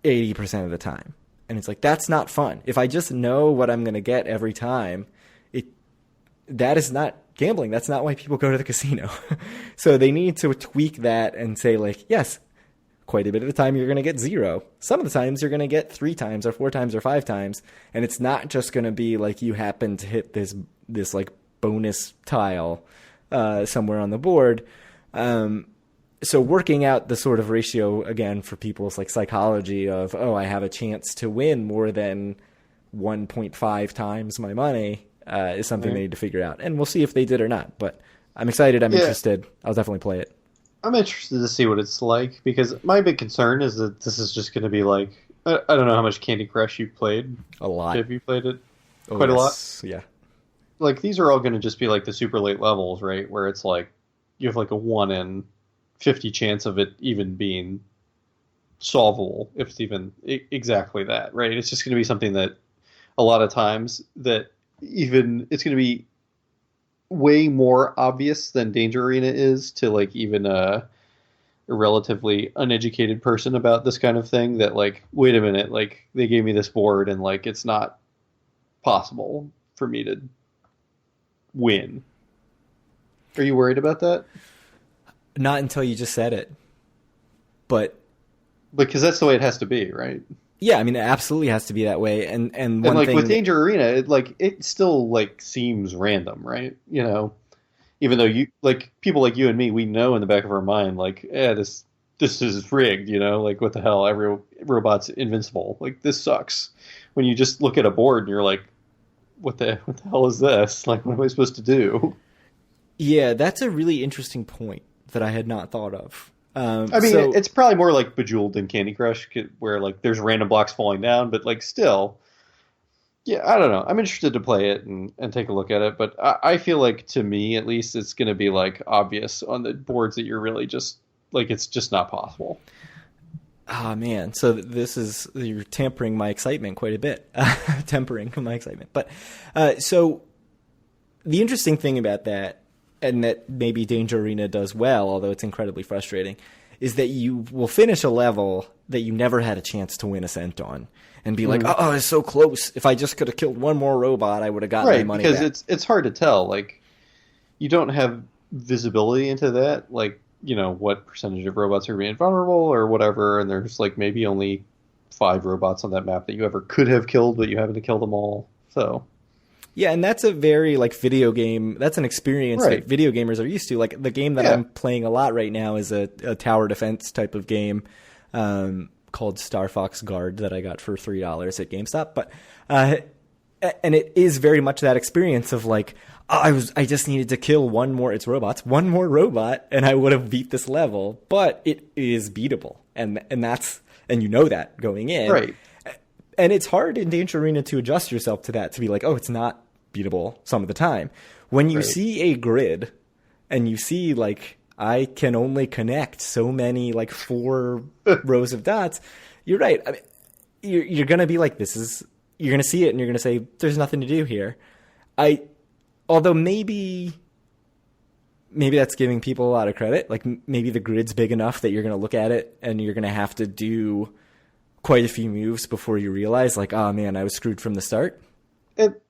B: 80% of the time. And it's like, that's not fun. If I just know what I'm going to get every time, that is not gambling. That's not why people go to the casino. So they need to tweak that and say, like, yes, quite a bit of the time you're going to get 0. Some of the times you're going to get 3 times or 4 times or 5 times. And it's not just going to be like you happen to hit this like bonus tile somewhere on the board. So working out the sort of ratio, again, for people's like psychology of, I have a chance to win more than 1.5 times my money, is something they need to figure out. And we'll see if they did or not. But I'm excited. I'm interested. I'll definitely play it.
A: I'm interested to see what it's like, because my big concern is that this is just going to be like, I don't know how much Candy Crush you played.
B: A lot.
A: Have you played it? Quite a lot?
B: Yeah.
A: Like, these are all going to just be like the super late levels, right? Where it's like, you have like a 1 in 50 chance of it even being solvable, if it's even exactly that, right? It's just going to be something that a lot of times that even it's going to be way more obvious than Danger Arena is to like even a relatively uneducated person about this kind of thing, that like, wait a minute, like they gave me this board and like it's not possible for me to win. Are you worried about that?
B: Not until you just said it. But
A: because that's the way it has to be, right?
B: Yeah, I mean, it absolutely has to be that way. And one
A: like
B: thing
A: with Danger Arena, it still like seems random, right? You know, even though you like people like you and me, we know in the back of our mind, like, this is rigged, you know, like what the hell? Every robot's invincible. Like, this sucks. When you just look at a board and you're like, what the hell is this? Like, what am I supposed to do?
B: Yeah, that's a really interesting point that I had not thought of.
A: I mean, it's probably more like Bejeweled than Candy Crush, where like there's random blocks falling down, but like still, yeah, I don't know. I'm interested to play it and take a look at it, but I feel like, to me at least, it's going to be like obvious on the boards that you're really just like it's just not possible.
B: Ah, man. So you're tampering my excitement quite a bit. Tempering my excitement. But so the interesting thing about that, and that maybe Danger Arena does well, although it's incredibly frustrating, is that you will finish a level that you never had a chance to win Ascent on and be like, oh, it's so close. If I just could have killed one more robot, I would have gotten my money back.
A: Because it's hard to tell. Like, you don't have visibility into that. Like, you know, what percentage of robots are being vulnerable or whatever, and there's like maybe only 5 robots on that map that you ever could have killed, but you happen to kill them all. So
B: yeah, and that's a very like video game. That's an experience that video gamers are used to. Like the game that I'm playing a lot right now is a tower defense type of game called Star Fox Guard that I got for $3 at GameStop. But and it is very much that experience of like, I just needed to kill one more robot, and I would have beat this level. But it is beatable, and you know that going in,
A: right?
B: And it's hard in Danger Arena to adjust yourself to that, to be like, oh, it's not beatable some of the time. When you see a grid, and you see like I can only connect so many like 4 rows of dots, you're right. I mean, you're gonna be like, you're gonna see it, and you're gonna say, there's nothing to do here. Although maybe that's giving people a lot of credit. Like maybe the grid's big enough that you're going to look at it and you're going to have to do quite a few moves before you realize like, oh man, I was screwed from the start.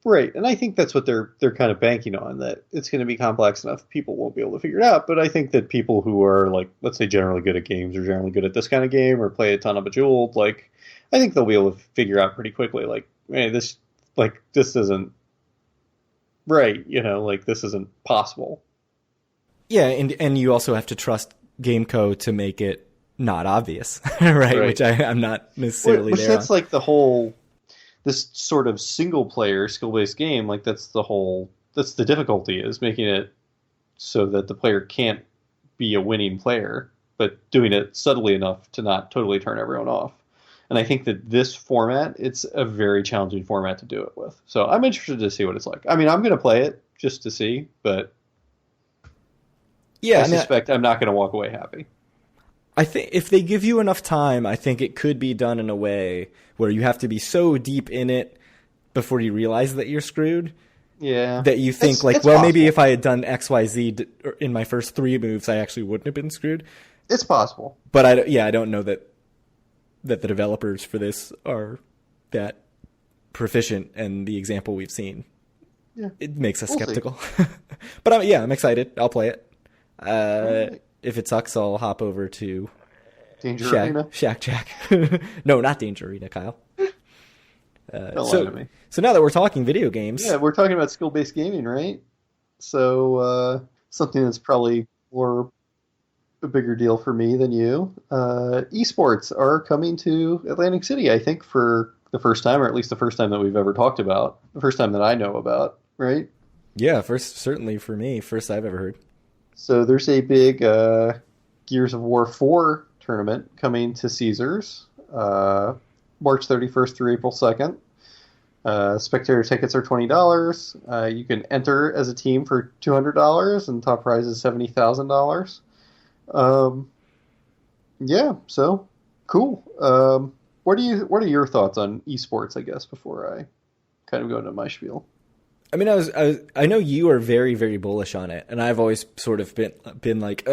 A: Right. And I think that's what they're kind of banking on, that it's going to be complex enough people won't be able to figure it out. But I think that people who are like, let's say generally good at games or generally good at this kind of game or play a ton of Bejeweled, like I think they'll be able to figure out pretty quickly like, hey, this isn't right, you know, like this isn't possible. Yeah,
B: and you also have to trust GameCo to make it not obvious, right? Which I'm not necessarily
A: which
B: there.
A: That's on. Like the whole, this sort of single player skill based game, like that's the difficulty, is making it so that the player can't be a winning player, but doing it subtly enough to not totally turn everyone off. And I think that this format, it's a very challenging format to do it with. So I'm interested to see what it's like. I mean, I'm going to play it just to see, but I suspect I'm not going to walk away happy.
B: I think if they give you enough time, I think it could be done in a way where you have to be so deep in it before you realize that you're screwed.
A: Yeah.
B: That you think it's possible. Maybe if I had done XYZ in my first 3 moves, I actually wouldn't have been screwed.
A: It's possible.
B: But I don't know that the developers for this are that proficient, and the example we've seen, it makes us skeptical. But I'm excited. I'll play it. If it sucks, I'll hop over to
A: Danger Arena.
B: Shack Jack. No, not Danger Arena, Kyle.
A: Don't lie to me.
B: So now that we're talking video games,
A: we're talking about skill-based gaming, right? So something that's probably a bigger deal for me than you. Esports are coming to Atlantic City, I think, for the first time, or at least the first time that we've ever talked about. The first time that I know about, right?
B: Yeah, certainly for me, first I've ever heard. So
A: there's a big Gears of War 4 tournament coming to Caesars March 31st through April 2nd. Spectator tickets are $20. You can enter as a team for $200, and top prize is $70,000. So cool. What are your thoughts on esports, I guess, before I kind of go into my spiel?
B: I mean, I know you are very, very bullish on it, and I've always sort of been like,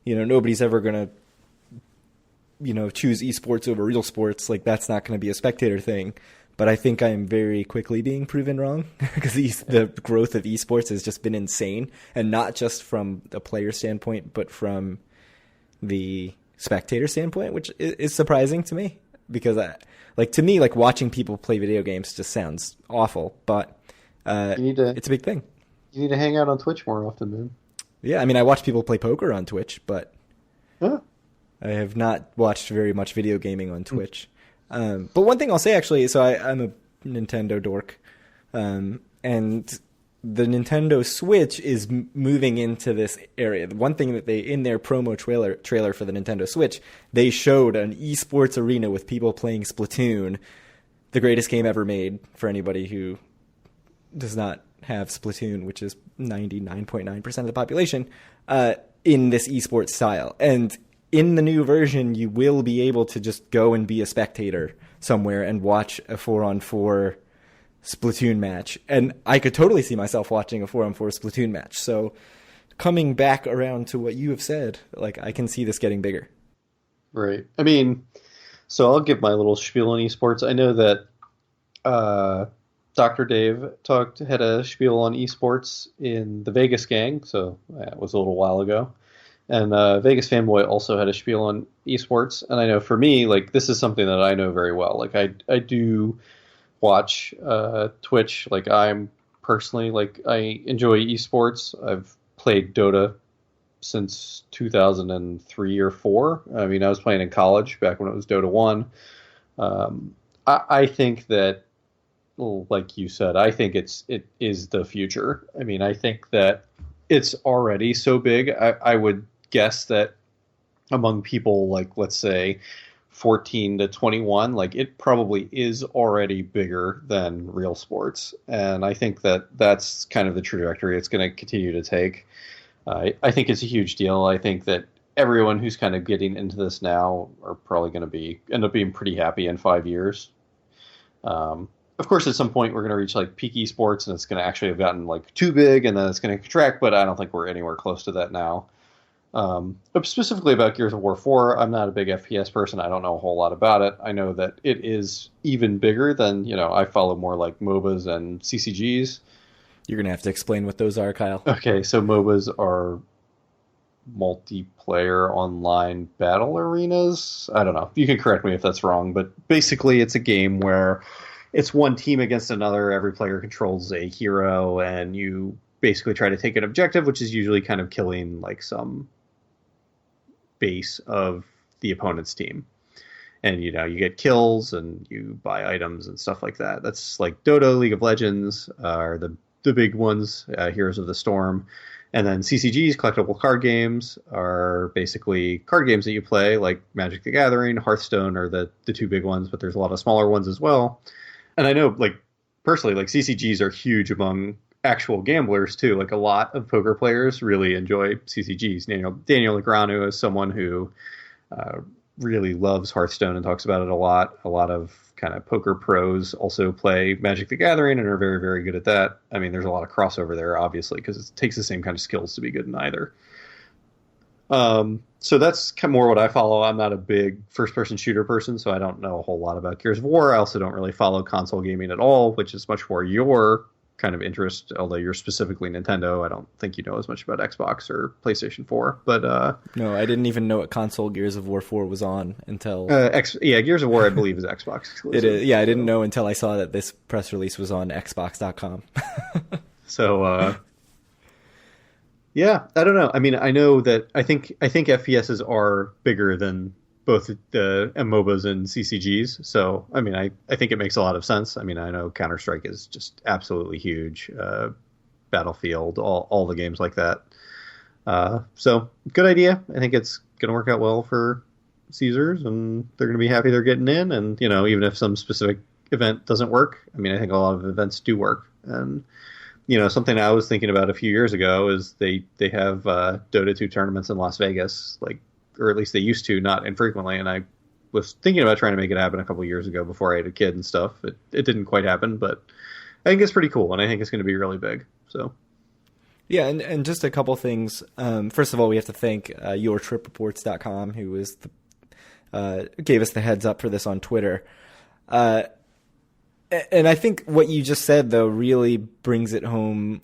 B: nobody's ever gonna, choose esports over real sports. Like, that's not going to be a spectator thing. But I think I am very quickly being proven wrong, because the growth of esports has just been insane, and not just from the player standpoint, but from the spectator standpoint, which is surprising to me, because to me, watching people play video games just sounds awful, but it's a big thing.
A: You need to hang out on Twitch more often, man.
B: Yeah, I mean, I watch people play poker on Twitch, but I have not watched very much video gaming on Twitch. But one thing I'll say, actually, so I'm a Nintendo dork, and the Nintendo Switch is moving into this area. The one thing that they, in their promo trailer for the Nintendo Switch, they showed an esports arena with people playing Splatoon, the greatest game ever made, for anybody who does not have Splatoon, which is 99.9% of the population. in this esports style. And in the new version, you will be able to just go and be a spectator somewhere and watch a 4-on-4 Splatoon match. And I could totally see myself watching a 4-on-4 Splatoon match. So coming back around to what you have said, like, I can see this getting bigger.
A: Right. I mean, so I'll give my little spiel on esports. I know that Dr. Dave had a spiel on esports in the Vegas gang, so that was a little while ago. And Vegas Fanboy also had a spiel on esports. And I know for me, like, this is something that I know very well. Like, I do watch Twitch. Like, I'm personally, like, I enjoy esports. I've played Dota since 2003 or 4. I mean, I was playing in college back when it was Dota 1. I think that, like you said, I think it is the future. I mean, I think that it's already so big. I would guess that among people, like, let's say 14 to 21, like, it probably is already bigger than real sports. And I think that that's kind of the trajectory it's going to continue to take. I think it's a huge deal. I think that everyone who's kind of getting into this now are probably going to end up being pretty happy in 5 years. Of course, at some point we're going to reach like peak esports, and it's going to actually have gotten like too big, and then it's going to contract. But I don't think we're anywhere close to that now. But specifically about Gears of War 4, I'm not a big FPS person. I don't know a whole lot about it. I know that it is even bigger than, I follow more like MOBAs and CCGs.
B: You're going to have to explain what those are, Kyle.
A: Okay, so MOBAs are multiplayer online battle arenas. I don't know. You can correct me if that's wrong, but basically it's a game where it's one team against another. Every player controls a hero, and you basically try to take an objective, which is usually kind of killing like some base of the opponent's team. And, you get kills and you buy items and stuff like that. That's like Dota, League of Legends are the big ones, Heroes of the Storm. And then CCGs, collectible card games, are basically card games that you play, like Magic the Gathering, Hearthstone are the two big ones, but there's a lot of smaller ones as well. And I know, like, personally, like, CCGs are huge among actual gamblers, too. Like, a lot of poker players really enjoy CCGs. Daniel Negreanu is someone who really loves Hearthstone and talks about it a lot. A lot of kind of poker pros also play Magic the Gathering and are very, very good at that. I mean, there's a lot of crossover there, obviously, because it takes the same kind of skills to be good in either. So that's kind of more what I follow. I'm not a big first-person shooter person, so I don't know a whole lot about Gears of War. I also don't really follow console gaming at all, which is much more your kind of interest, although you're specifically Nintendo. I don't think you know as much about Xbox or PlayStation 4. But
B: no, I didn't even know what console Gears of War 4 was on until...
A: Gears of War, I believe, is Xbox exclusive.
B: It is, yeah, I didn't know until I saw that this press release was on Xbox.com.
A: So... yeah, I don't know. I mean, I know that I think FPSs are bigger than both the MOBAs and CCGs. So, I mean, I think it makes a lot of sense. I mean, I know Counter-Strike is just absolutely huge. Battlefield, all the games like that. So, good idea. I think it's going to work out well for Caesars, and they're going to be happy they're getting in. And, even if some specific event doesn't work, I mean, I think a lot of events do work. And something I was thinking about a few years ago is they have Dota 2 tournaments in Las Vegas, or at least they used to, not infrequently. And I was thinking about trying to make it happen a couple of years ago before I had a kid and stuff. It didn't quite happen, but I think it's pretty cool, and I think it's going to be really big. So,
B: yeah, and just a couple things. First of all, we have to thank yourtripreports.com, who is gave us the heads up for this on Twitter. And I think what you just said, though, really brings it home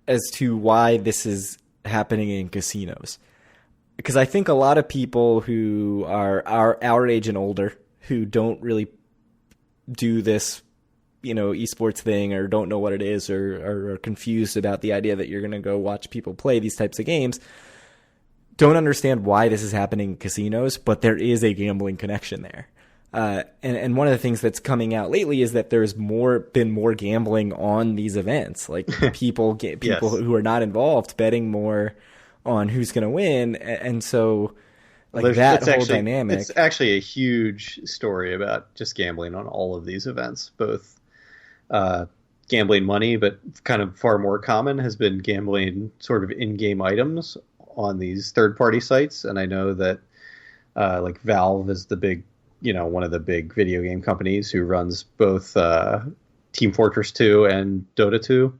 B: as to why this is happening in casinos. Because I think a lot of people who are our age and older, who don't really do this, esports thing, or don't know what it is, or are confused about the idea that you're going to go watch people play these types of games, don't understand why this is happening in casinos, but there is a gambling connection there. And one of the things that's coming out lately is that there's been more gambling on these events, like people yes. who are not involved betting more on who's going to win. And so that whole dynamic.
A: It's actually a huge story about just gambling on all of these events, both gambling money, but kind of far more common has been gambling sort of in-game items on these third-party sites, and I know that like Valve is the big, one of the big video game companies who runs both Team Fortress 2 and Dota 2,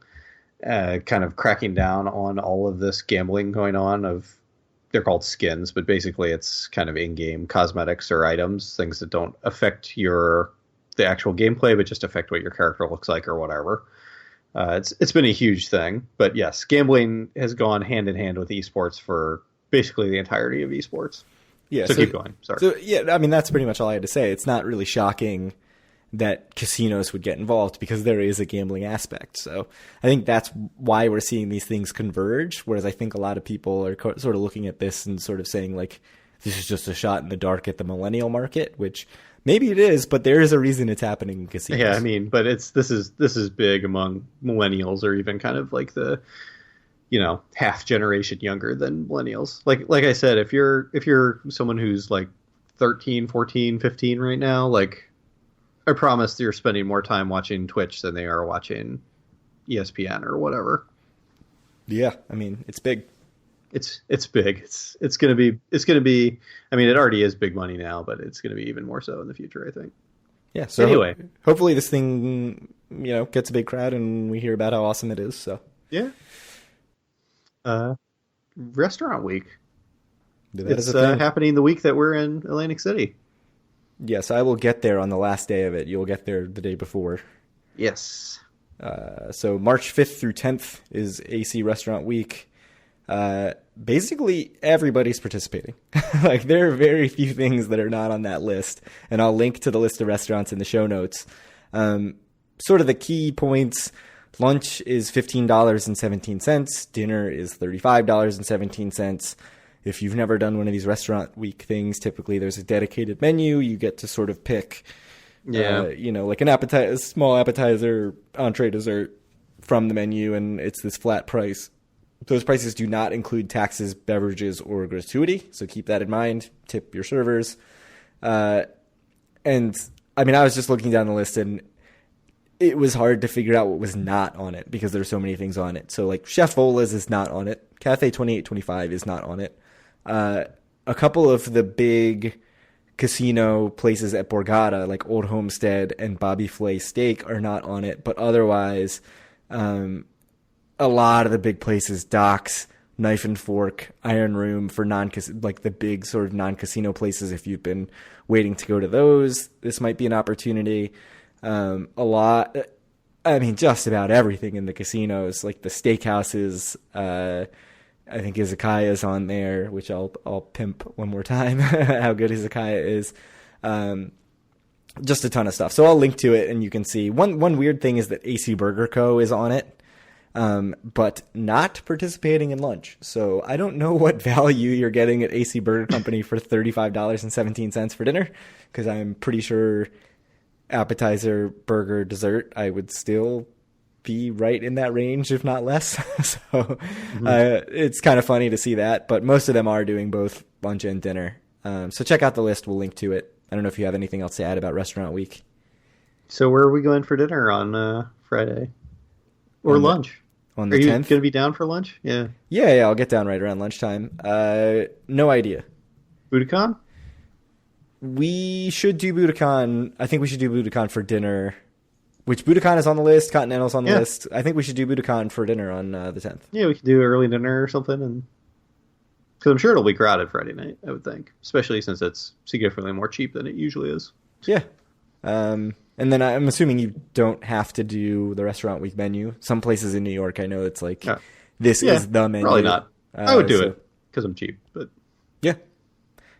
A: kind of cracking down on all of this gambling going on. They're called skins, but basically it's kind of in-game cosmetics or items, things that don't affect the actual gameplay, but just affect what your character looks like or whatever. It's been a huge thing, but yes, gambling has gone hand in hand with esports for basically the entirety of esports.
B: Yeah,
A: so keep going. Sorry.
B: So yeah, I mean that's pretty much all I had to say. It's not really shocking that casinos would get involved because there is a gambling aspect. So I think that's why we're seeing these things converge. Whereas I think a lot of people are sort of looking at this and sort of saying like, this is just a shot in the dark at the millennial market, which maybe it is, but there is a reason it's happening in casinos.
A: Yeah, I mean, but this is big among millennials, or even kind of like the, half generation younger than millennials. Like I said, if you're someone who's like 13, 14, 15 right now, like I promise you're spending more time watching Twitch than they are watching ESPN or whatever.
B: Yeah, I mean, it's big.
A: It's big. It's gonna be. I mean, it already is big money now, but it's gonna be even more so in the future, I think.
B: Yeah. So
A: anyway,
B: hopefully this thing, gets a big crowd and we hear about how awesome it is. So
A: yeah. Restaurant Week.
B: It's
A: happening the week that we're in Atlantic City.
B: Yes, I will get there on the last day of it. You'll get there the day before.
A: Yes.
B: So March 5th through 10th is AC Restaurant Week. Basically everybody's participating. Like there are very few things that are not on that list, and I'll link to the list of restaurants in the show notes. Sort of the key points: lunch is $15.17, dinner is $35.17. If you've never done one of these restaurant week things, typically there's a dedicated menu. You get to sort of pick, like an appetizer, small appetizer, entree, dessert from the menu, and it's this flat price. Those prices do not include taxes, beverages, or gratuity, so keep that in mind. Tip your servers. And I mean, I was just looking down the list, and it was hard to figure out what was not on it because there's so many things on it. So like Chef Vola's is not on it. Cafe 2825 is not on it. A couple of the big casino places at Borgata, like Old Homestead and Bobby Flay Steak, are not on it. But otherwise, a lot of the big places, Docks, Knife and Fork, Iron Room for like the big sort of non-casino places. If you've been waiting to go to those, this might be an opportunity. Just about everything in the casinos, like the steakhouses, I think Izakaya's on there, which I'll pimp one more time, how good Izakaya is. Just a ton of stuff. So I'll link to it and you can see. One weird thing is that AC Burger Co. is on it, but not participating in lunch. So I don't know what value you're getting at AC Burger Company for $35.17 for dinner, because I'm pretty sure appetizer, burger, dessert, I would still be right in that range, if not less. So it's kind of funny to see that, but most of them are doing both lunch and dinner. So check out the list. We'll link to it. I don't know if you have anything else to add about Restaurant Week.
A: So where are we going for dinner on Friday? Or lunch?
B: On the 10th?
A: Are you going to be down for lunch? Yeah.
B: Yeah, I'll get down right around lunchtime. No idea.
A: Budokan?
B: We should do Budokan. I think we should do Budokan for dinner. Which Budokan is on the list. Continental's on the list. I think we should do Budokan for dinner on the 10th. Yeah,
A: we could do early dinner or something. Because I'm sure it'll be crowded Friday night, I would think. Especially since it's significantly more cheap than it usually is.
B: Yeah. And then I'm assuming you don't have to do the Restaurant Week menu. Some places in New York, I know it's like, this is the menu.
A: Probably not. I would do it because I'm cheap. But
B: yeah.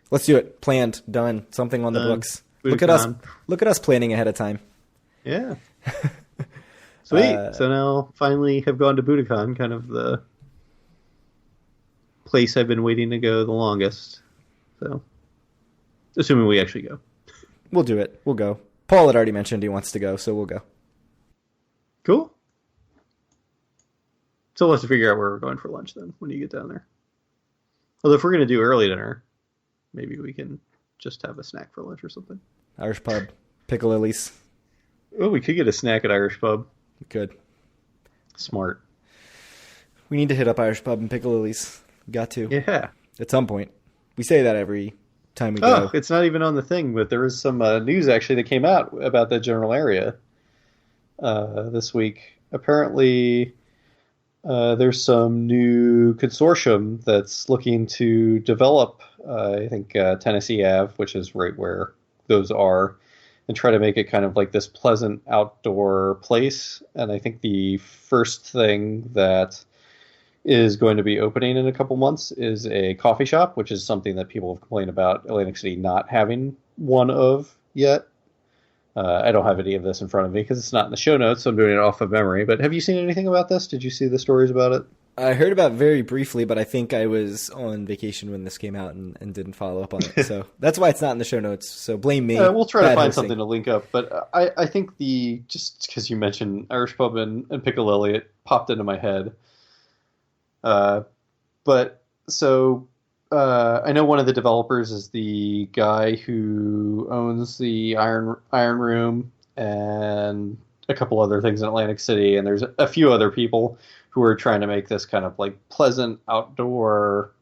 B: Let's do it. Planned. Done. Something on the books. Look at us. Look at us planning ahead of time.
A: Yeah. Sweet. So now finally have gone to Budokan, kind of the place I've been waiting to go the longest. So, assuming we actually go.
B: We'll do it. We'll go. Paul had already mentioned he wants to go, so we'll go.
A: Cool. So let's figure out where we're going for lunch then when you get down there. Although if we're going to do early dinner, maybe we can just have a snack for lunch or something.
B: Irish pub. Piccalilli's.
A: Oh, we could get a snack at Irish pub.
B: We could.
A: Smart.
B: We need to hit up Irish pub and Piccalilli's. Got to.
A: Yeah.
B: At some point. We say that every time we
A: Oh,
B: go.
A: it's not even on the thing, but there was some news actually that came out about the general area this week. Apparently, there's some new consortium that's looking to develop, I think, Tennessee Ave, which is right where those are, and try to make it kind of like this pleasant outdoor place. And I think the first thing that is going to be opening in a couple months is a coffee shop, which is something that people have complained about Atlantic City not having one of yet. I don't have any of this in front of me because it's not in the show notes, so I'm doing it off of memory. But have you seen anything about this? Did you see the stories about it?
B: I heard about it very briefly, but I think I was on vacation when this came out and didn't follow up on it. So that's why it's not in the show notes. So blame me.
A: We'll try to find
B: hosting.
A: something to link up. But I think just because you mentioned Irish Pub and Piccalilli, it popped into my head. But so I know one of the developers is the guy who owns the Iron Room and a couple other things in Atlantic City, and there's a few other people who are trying to make this kind of like pleasant outdoor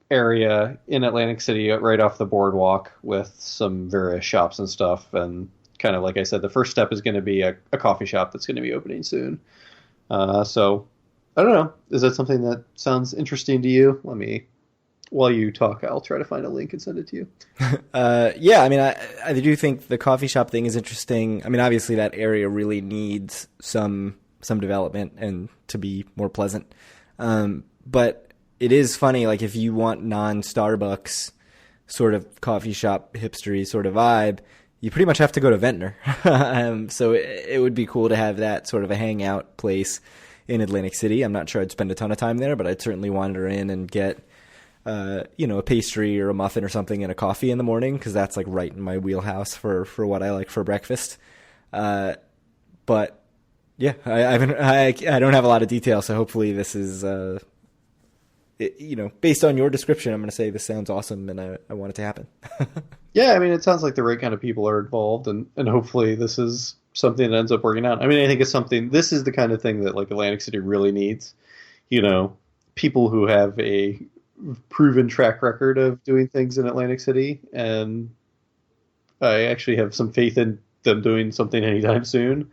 A: area in Atlantic City right off the boardwalk with some various shops and stuff. And kind of like I said, the first step is going to be a coffee shop that's going to be opening soon. So I don't know. Is that something that sounds interesting to you? While you talk, I'll try to find a link and send it to you.
B: Yeah, I mean, I do think the coffee shop thing is interesting. I mean, obviously that area really needs some development and to be more pleasant. But it is funny, like if you want non-Starbucks sort of coffee shop hipstery sort of vibe, you pretty much have to go to Ventnor. So it would be cool to have that sort of a hangout place in Atlantic City. I'm not sure I'd spend a ton of time there, but I'd certainly wander in and get a pastry or a muffin or something and a coffee in the morning, because that's like right in my wheelhouse for what I like for breakfast. But yeah, I don't have a lot of detail, so hopefully this is based on your description, I'm going to say this sounds awesome and I want it to happen.
A: Yeah, I mean, it sounds like the right kind of people are involved, and hopefully this is something that ends up working out. I mean, I think this is the kind of thing that like Atlantic City really needs. People who have a proven track record of doing things in Atlantic City, and I actually have some faith in them doing something anytime soon.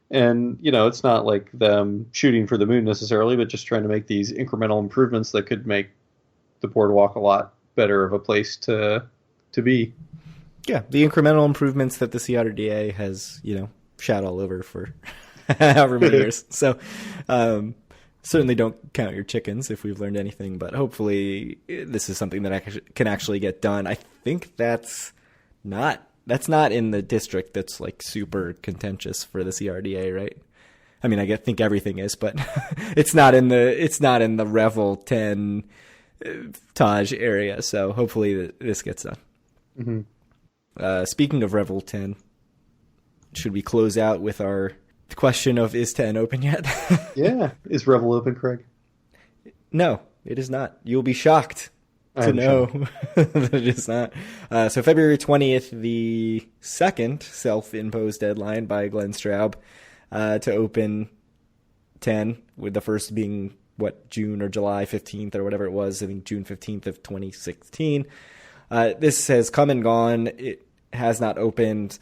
A: And, it's not like them shooting for the moon necessarily, but just trying to make these incremental improvements that could make the boardwalk a lot better of a place to be.
B: Yeah, the incremental improvements that the CRDA has, shat all over for however many years. So certainly don't count your chickens if we've learned anything, but hopefully this is something that can actually get done. I think that's not in the district that's like super contentious for the CRDA, right? I mean, I think everything is, but it's not in the Revel 10 Taj area. So hopefully this gets done. Mm-hmm. Speaking of Revel 10, should we close out with our question of is 10 open yet? Yeah.
A: Is Revel open, Craig?
B: No, it is not. You'll be shocked to know that it is not. So February 20th, the second self-imposed deadline by Glenn Straub to open 10, with the first being, June or July 15th or whatever it was, I think June 15th of 2016. This has come and gone. It has not opened.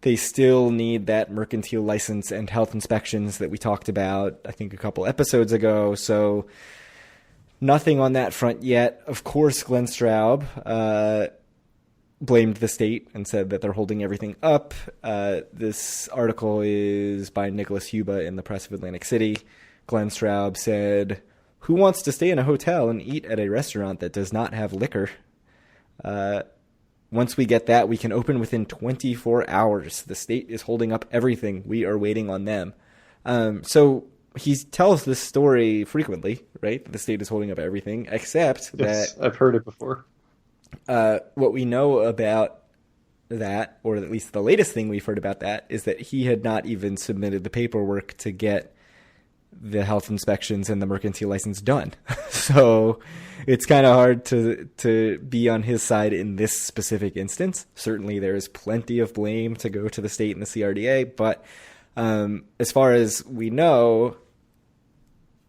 B: They still need that mercantile license and health inspections that we talked about, I think, a couple episodes ago. So nothing on that front yet. Of course, Glenn Straub blamed the state and said that they're holding everything up. This article is by Nicholas Huba in the Press of Atlantic City. Glenn Straub said, "Who wants to stay in a hotel and eat at a restaurant that does not have liquor? Once we get that, we can open within 24 hours. The state is holding up everything. We are waiting on them." So he tells this story frequently, right? The state is holding up everything, except that
A: I've heard it before.
B: What we know about that, or at least the latest thing we've heard about that, is that he had not even submitted the paperwork to get the health inspections and the mercantile license done. So it's kind of hard to be on his side in this specific instance. Certainly there is plenty of blame to go to the state and the CRDA, but as far as we know,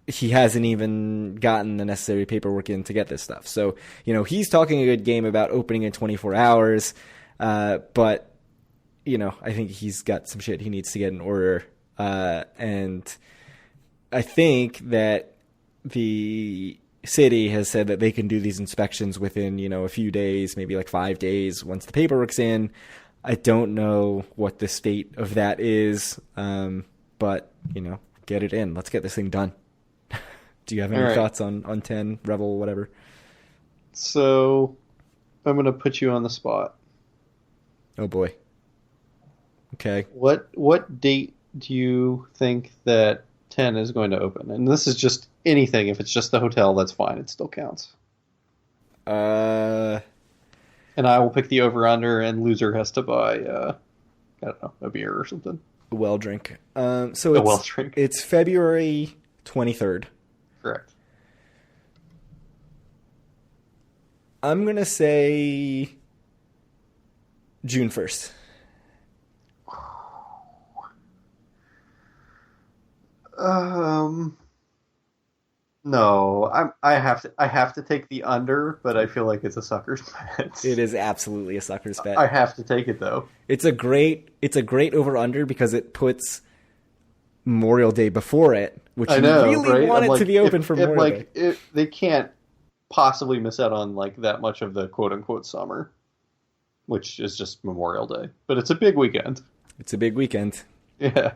B: he hasn't even gotten the necessary paperwork in to get this stuff. So, he's talking a good game about opening in 24 hours, but, I think he's got some shit he needs to get in order. And I think that the city has said that they can do these inspections within, a few days, maybe like 5 days once the paperwork's in. I don't know what the state of that is, but, get it in. Let's get this thing done. Do you have any thoughts on 10, Revel, whatever?
A: So, I'm going to put you on the spot.
B: Oh, boy. Okay.
A: What date do you think that 10 is going to open? And this is just anything. If it's just the hotel, that's fine. It still counts. And I will pick the over-under, and loser has to buy, I don't know, a beer or something.
B: A well drink.
A: Drink.
B: It's February 23rd.
A: Correct.
B: I'm going to say June 1st.
A: No, I have to take the under, but I feel like it's a sucker's bet.
B: It is absolutely a sucker's bet.
A: I have to take it though.
B: It's a great over under because it puts Memorial Day before it, which
A: I know,
B: you really
A: right?
B: want it to be open for Memorial Day.
A: They can't possibly miss out on like that much of the quote unquote summer, which is just Memorial Day. But it's a big weekend.
B: It's a big weekend.
A: Yeah.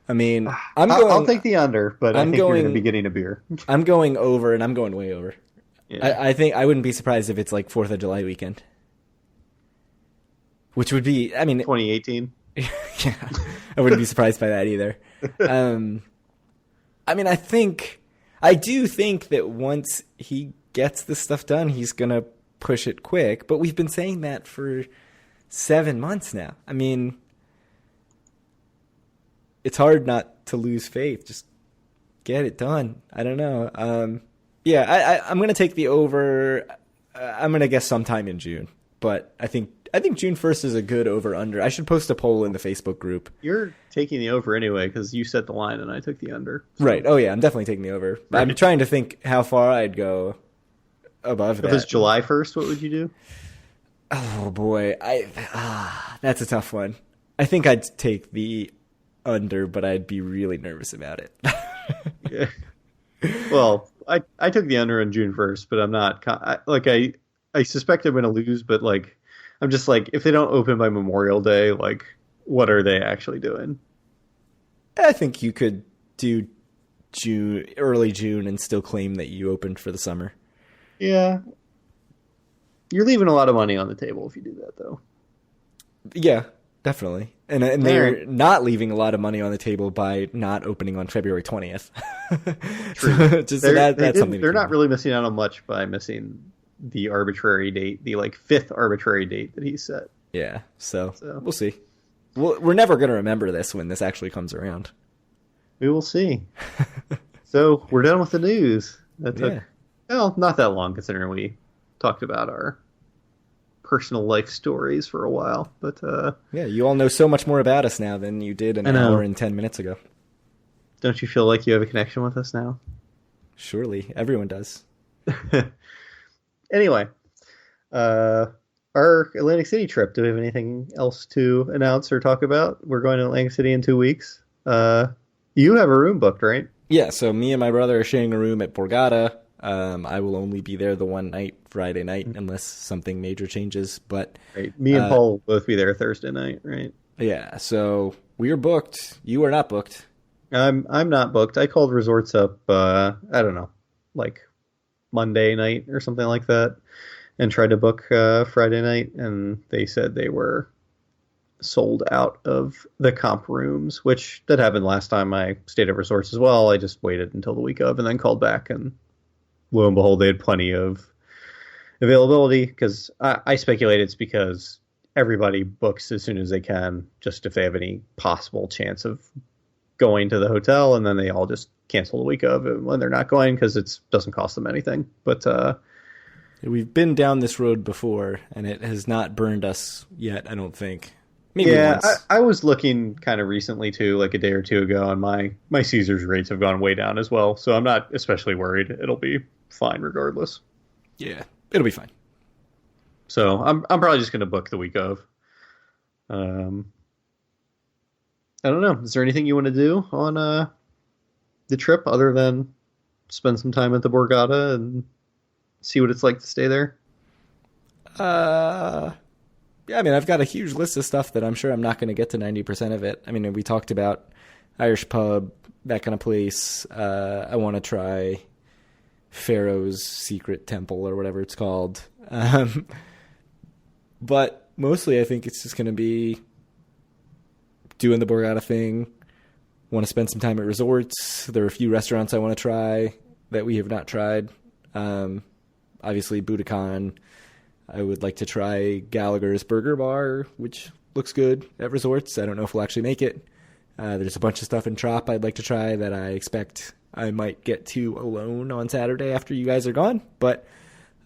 B: I mean,
A: I'll take the under, but I think you're going to be getting a beer.
B: I'm going over, and I'm going way over. Yeah. I think I wouldn't be surprised if it's like 4th of July weekend. Which would be,
A: 2018?
B: Yeah, I wouldn't be surprised by that either. I do think that once he gets this stuff done, he's going to push it quick. But we've been saying that for 7 months now. I mean, it's hard not to lose faith. Just get it done. I don't know. I'm going to take the over. I'm going to guess sometime in June. But I think June 1st is a good over-under. I should post a poll in the Facebook group.
A: You're taking the over anyway because you set the line and I took the under. So.
B: Right. Oh, yeah. I'm definitely taking the over. Right. I'm trying to think how far I'd go above that.
A: If it's July 1st, what would you do?
B: Oh, boy. That's a tough one. I think I'd take the under, but I'd be really nervous about it.
A: Yeah. Well, I took the under on June 1st, but I'm not I suspect I'm going to lose, but like I'm just like if they don't open by Memorial Day, like what are they actually doing?
B: I think you could do early June and still claim that you opened for the summer.
A: Yeah. You're leaving a lot of money on the table if you do that though.
B: Yeah. Definitely. And they're not leaving a lot of money on the table by not opening on February 20th.
A: True.
B: That's something.
A: They're not really missing out on much by missing the arbitrary date, the like 5th arbitrary date that he set.
B: Yeah. So we'll see. We're never going to remember this when this actually comes around.
A: We will see. So we're done with the news. That took, not that long considering we talked about our personal life stories for a while, but
B: you all know so much more about us now than you did an hour and 10 minutes ago.
A: Don't you feel like you have a connection with us now?
B: Surely everyone does.
A: Anyway, our Atlantic City trip, do we have anything else to announce or talk about? We're going to Atlantic City in 2 weeks. You have a room booked, right?
B: Yeah, so me and my brother are sharing a room at Borgata. I will only be there the one night, Friday night, unless something major changes. But
A: right. Me and Paul will both be there Thursday night, right?
B: Yeah, so we are booked. You are not booked.
A: I'm not booked. I called resorts up, I don't know, like Monday night or something like that, and tried to book Friday night, and they said they were sold out of the comp rooms, which that happened last time I stayed at resorts as well. I just waited until the week of and then called back, and lo and behold, they had plenty of availability, because I speculate it's because everybody books as soon as they can, just if they have any possible chance of going to the hotel, and then they all just cancel the week of when they're not going because it doesn't cost them anything. But
B: we've been down this road before, and it has not burned us yet, I don't think. Maybe
A: Yeah,
B: once.
A: I was looking kind of recently too, like a day or two ago, and my Caesars rates have gone way down as well. So I'm not especially worried. It'll be fine regardless.
B: Yeah, it'll be fine.
A: So I'm probably just going to book the week of. Um, I don't know. Is there anything you want to do on the trip other than spend some time at the Borgata and see what it's like to stay there?
B: Uh, yeah, I mean, I've got a huge list of stuff that I'm sure I'm not going to get to 90% of it. I mean, we talked about Irish pub, that kind of place. I want to try Pharaoh's Secret Temple or whatever it's called. But mostly I think it's just going to be doing the Borgata thing. Want to spend some time at resorts. There are a few restaurants I want to try that we have not tried. Obviously, Budokan. I would like to try Gallagher's Burger Bar, which looks good at resorts. I don't know if we'll actually make it. There's a bunch of stuff in Trop I'd like to try that I expect I might get to alone on Saturday after you guys are gone. But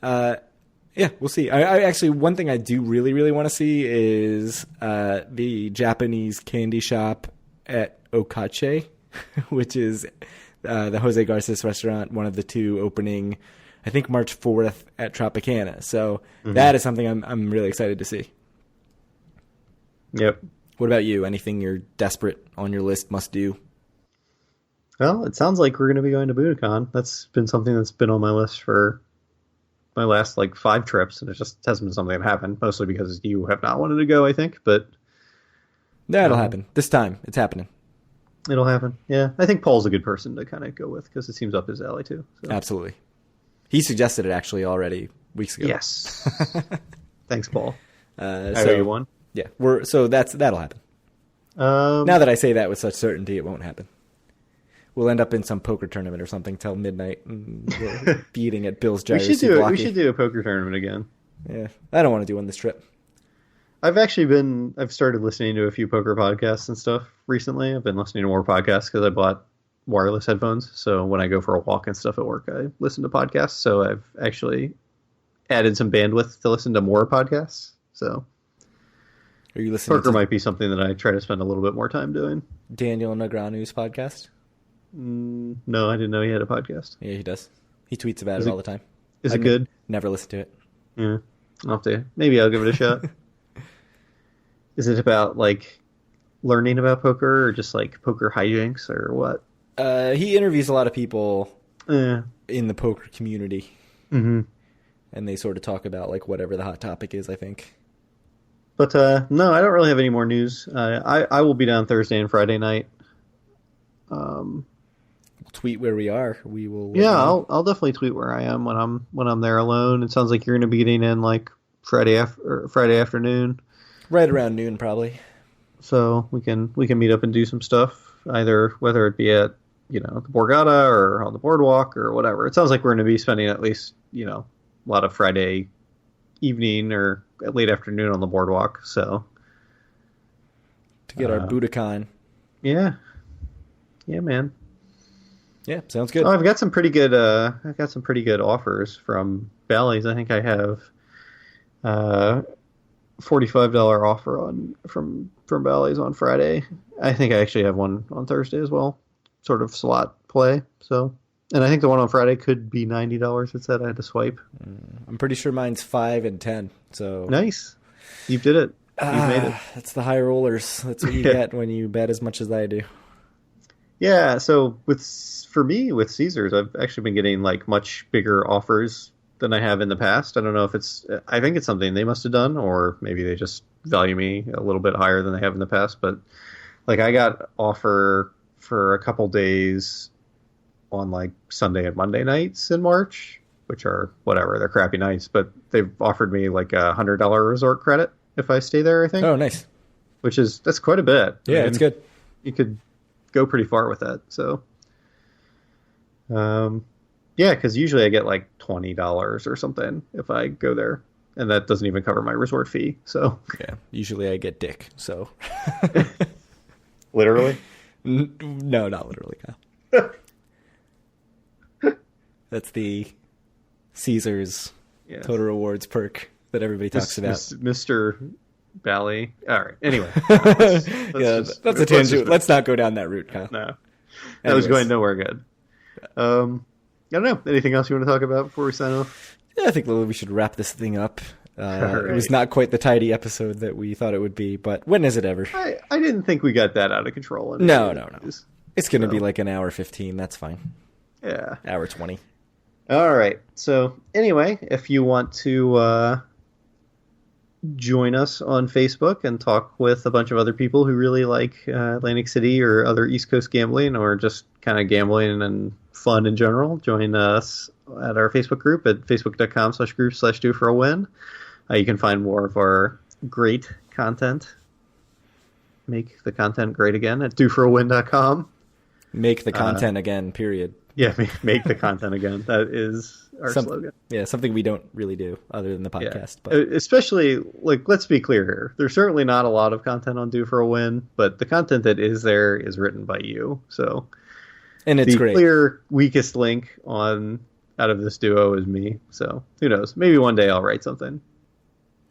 B: yeah, we'll see. I actually, one thing I do really, really want to see is the Japanese candy shop at Okache, which is the Jose Garces restaurant, one of the two opening, I think, March 4th at Tropicana. So that is something I'm really excited to see.
A: Yep.
B: What about you? Anything you're desperate on your list must do?
A: Well, it sounds like we're going to be going to Budokan. That's been something that's been on my list for my last like 5 trips, and it just hasn't been something that happened, mostly because you have not wanted to go, I think, but
B: That'll happen. This time, it's happening.
A: it'll happen. Yeah, I think Paul's a good person to kind of go with because it seems up his alley too. So.
B: Absolutely. He suggested it actually already weeks ago.
A: Yes. Thanks, Paul. I
B: So
A: owe you one.
B: yeah, that'll happen. Now that I say that with such certainty, it won't happen. We'll end up in some poker tournament or something till midnight, and we're beating at Bill's
A: we
B: Gyro
A: should do it. We
B: Souvlaki.
A: should do a poker tournament again.
B: Yeah, I don't want to do one this trip.
A: I've started listening to a few poker podcasts and stuff recently. I've been listening to more podcasts because I bought wireless headphones. So when I go for a walk and stuff at work, I listen to podcasts. So I've actually added some bandwidth to listen to more podcasts. So
B: Are you listening
A: poker
B: to
A: might be something that I try to spend a little bit more time doing.
B: Daniel Negreanu's podcast?
A: No, I didn't know he had a podcast.
B: Yeah, he does. He tweets about
A: Is
B: it
A: it-
B: all the time.
A: Is
B: I've
A: it good?
B: Never listened to it.
A: Yeah. Maybe I'll give it a shot. Is it about like learning about poker or just like poker hijinks or what?
B: He interviews a lot of people
A: Yeah.
B: in the poker community,
A: Mm-hmm.
B: and they sort of talk about like whatever the hot topic is, I think.
A: But no, I don't really have any more news. I will be down Thursday and Friday night.
B: We'll tweet where we are. We will.
A: Yeah, I'll definitely tweet where I am when I'm there alone. It sounds like you're going to be getting in like Friday afternoon,
B: right around noon, probably.
A: so we can meet up and do some stuff. Either whether it be at the Borgata or on the boardwalk or whatever. It sounds like we're going to be spending at least a lot of Friday evening or late afternoon on the boardwalk. So
B: To get our Budokan.
A: yeah, man.
B: Yeah, sounds good.
A: Oh, I've got some pretty good offers from Bally's. I think I have $45 offer from Bally's on Friday. I think I actually have one on Thursday as well, sort of slot play. So, and I think the one on Friday could be $90. It said I had to swipe.
B: I'm pretty sure mine's 5 and 10. So
A: Nice, you did it. You've made it.
B: That's the high rollers. That's what you
A: Yeah.
B: get when you bet as much as I do.
A: Yeah, so for me with Caesars, I've actually been getting like much bigger offers than I have in the past. I don't know if I think it's something they must have done, or maybe they just value me a little bit higher than they have in the past. But like I got offer for a couple days on like Sunday and Monday nights in March, which are whatever, they're crappy nights, but they've offered me like $100 resort credit if I stay there, I think.
B: Oh, nice.
A: That's quite a bit.
B: Yeah,
A: I mean,
B: it's good.
A: You could go pretty far with that. So, yeah, because usually I get like $20 or something if I go there, and that doesn't even cover my resort fee. So,
B: Yeah, usually I get dick. So,
A: literally,
B: no, not literally, Kyle. That's the Caesars
A: yeah.
B: Total Rewards perk that everybody talks about.
A: Mr. Bally. All right. Anyway,
B: that's a tangent. Let's not go down that route, Kyle.
A: No, that was going nowhere good. I don't know. Anything else you want to talk about before we sign off?
B: Yeah, I think we should wrap this thing up.
A: Right.
B: It was not quite the tidy episode that we thought it would be, but when is it ever?
A: I didn't think we got that out of control.
B: No. It's going to be like an hour 15. That's fine.
A: Yeah.
B: Hour 20.
A: All right. So anyway, if you want to join us on Facebook and talk with a bunch of other people who really like Atlantic City or other East Coast gambling or just kind of gambling and fun in general, join us at our Facebook group at facebook.com/group/do-for-a-win. You can find more of our great content. Make the content great again at doforawin.com.
B: Make the content again, period.
A: Yeah, make the content again. That is our slogan.
B: Yeah, something we don't really do other than the podcast.
A: Yeah. But especially, let's be clear here. There's certainly not a lot of content on Do for a Win, but the content that is there is written by you. So,
B: and it's great.
A: The clear weakest link out of this duo is me. So who knows? Maybe one day I'll write something.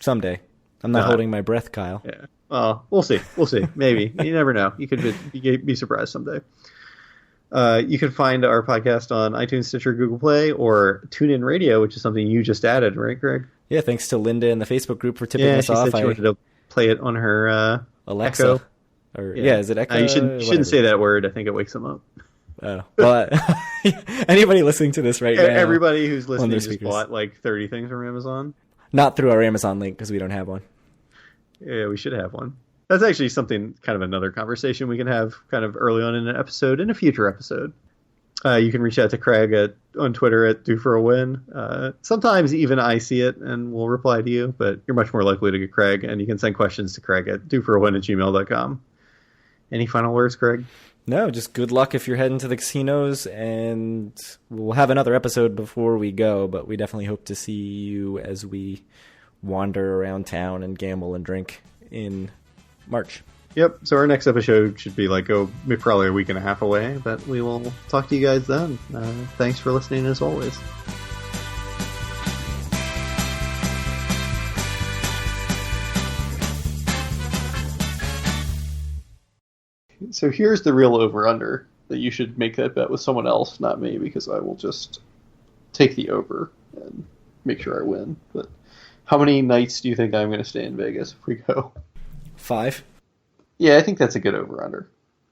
B: Someday. I'm not holding my breath, Kyle.
A: Yeah. Well, we'll see. Maybe. You never know. You could be surprised someday. You can find our podcast on iTunes, Stitcher, Google Play, or TuneIn Radio, which is something you just added, right, Greg?
B: Yeah, thanks to Linda in the Facebook group for tipping us off.
A: Said she wanted to play it on her
B: Alexa.
A: Echo.
B: Is it Echo?
A: You shouldn't say that word. I think it wakes them up.
B: Oh, well, anybody listening to this right now?
A: Everybody who's listening just bought like 30 things from Amazon.
B: Not through our Amazon link because we don't have one.
A: Yeah, we should have one. That's actually something, kind of another conversation we can have kind of early on in an episode, in a future episode. You can reach out to Craig on Twitter at DoForAWin. Sometimes even I see it and will reply to you, but you're much more likely to get Craig, and you can send questions to Craig at DoForAWin@gmail.com. Any final words, Craig?
B: No, just good luck if you're heading to the casinos, and we'll have another episode before we go, but we definitely hope to see you as we wander around town and gamble and drink in March.
A: Yep, so our next episode should be probably a week and a half away, but we will talk to you guys then. Thanks for listening as always. So here's the real over-under that you should make that bet with someone else, not me, because I will just take the over and make sure I win. But how many nights do you think I'm going to stay in Vegas if we go?
B: 5.
A: Yeah, I think that's a good over-under.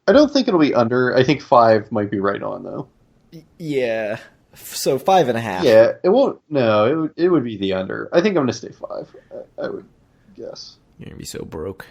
A: I don't think it'll be under. I think 5 might be right on, though.
B: Yeah. So 5.5.
A: Yeah, it won't. No, it would be the under. I think I'm going to stay 5. I would guess.
B: You're going to be so broke.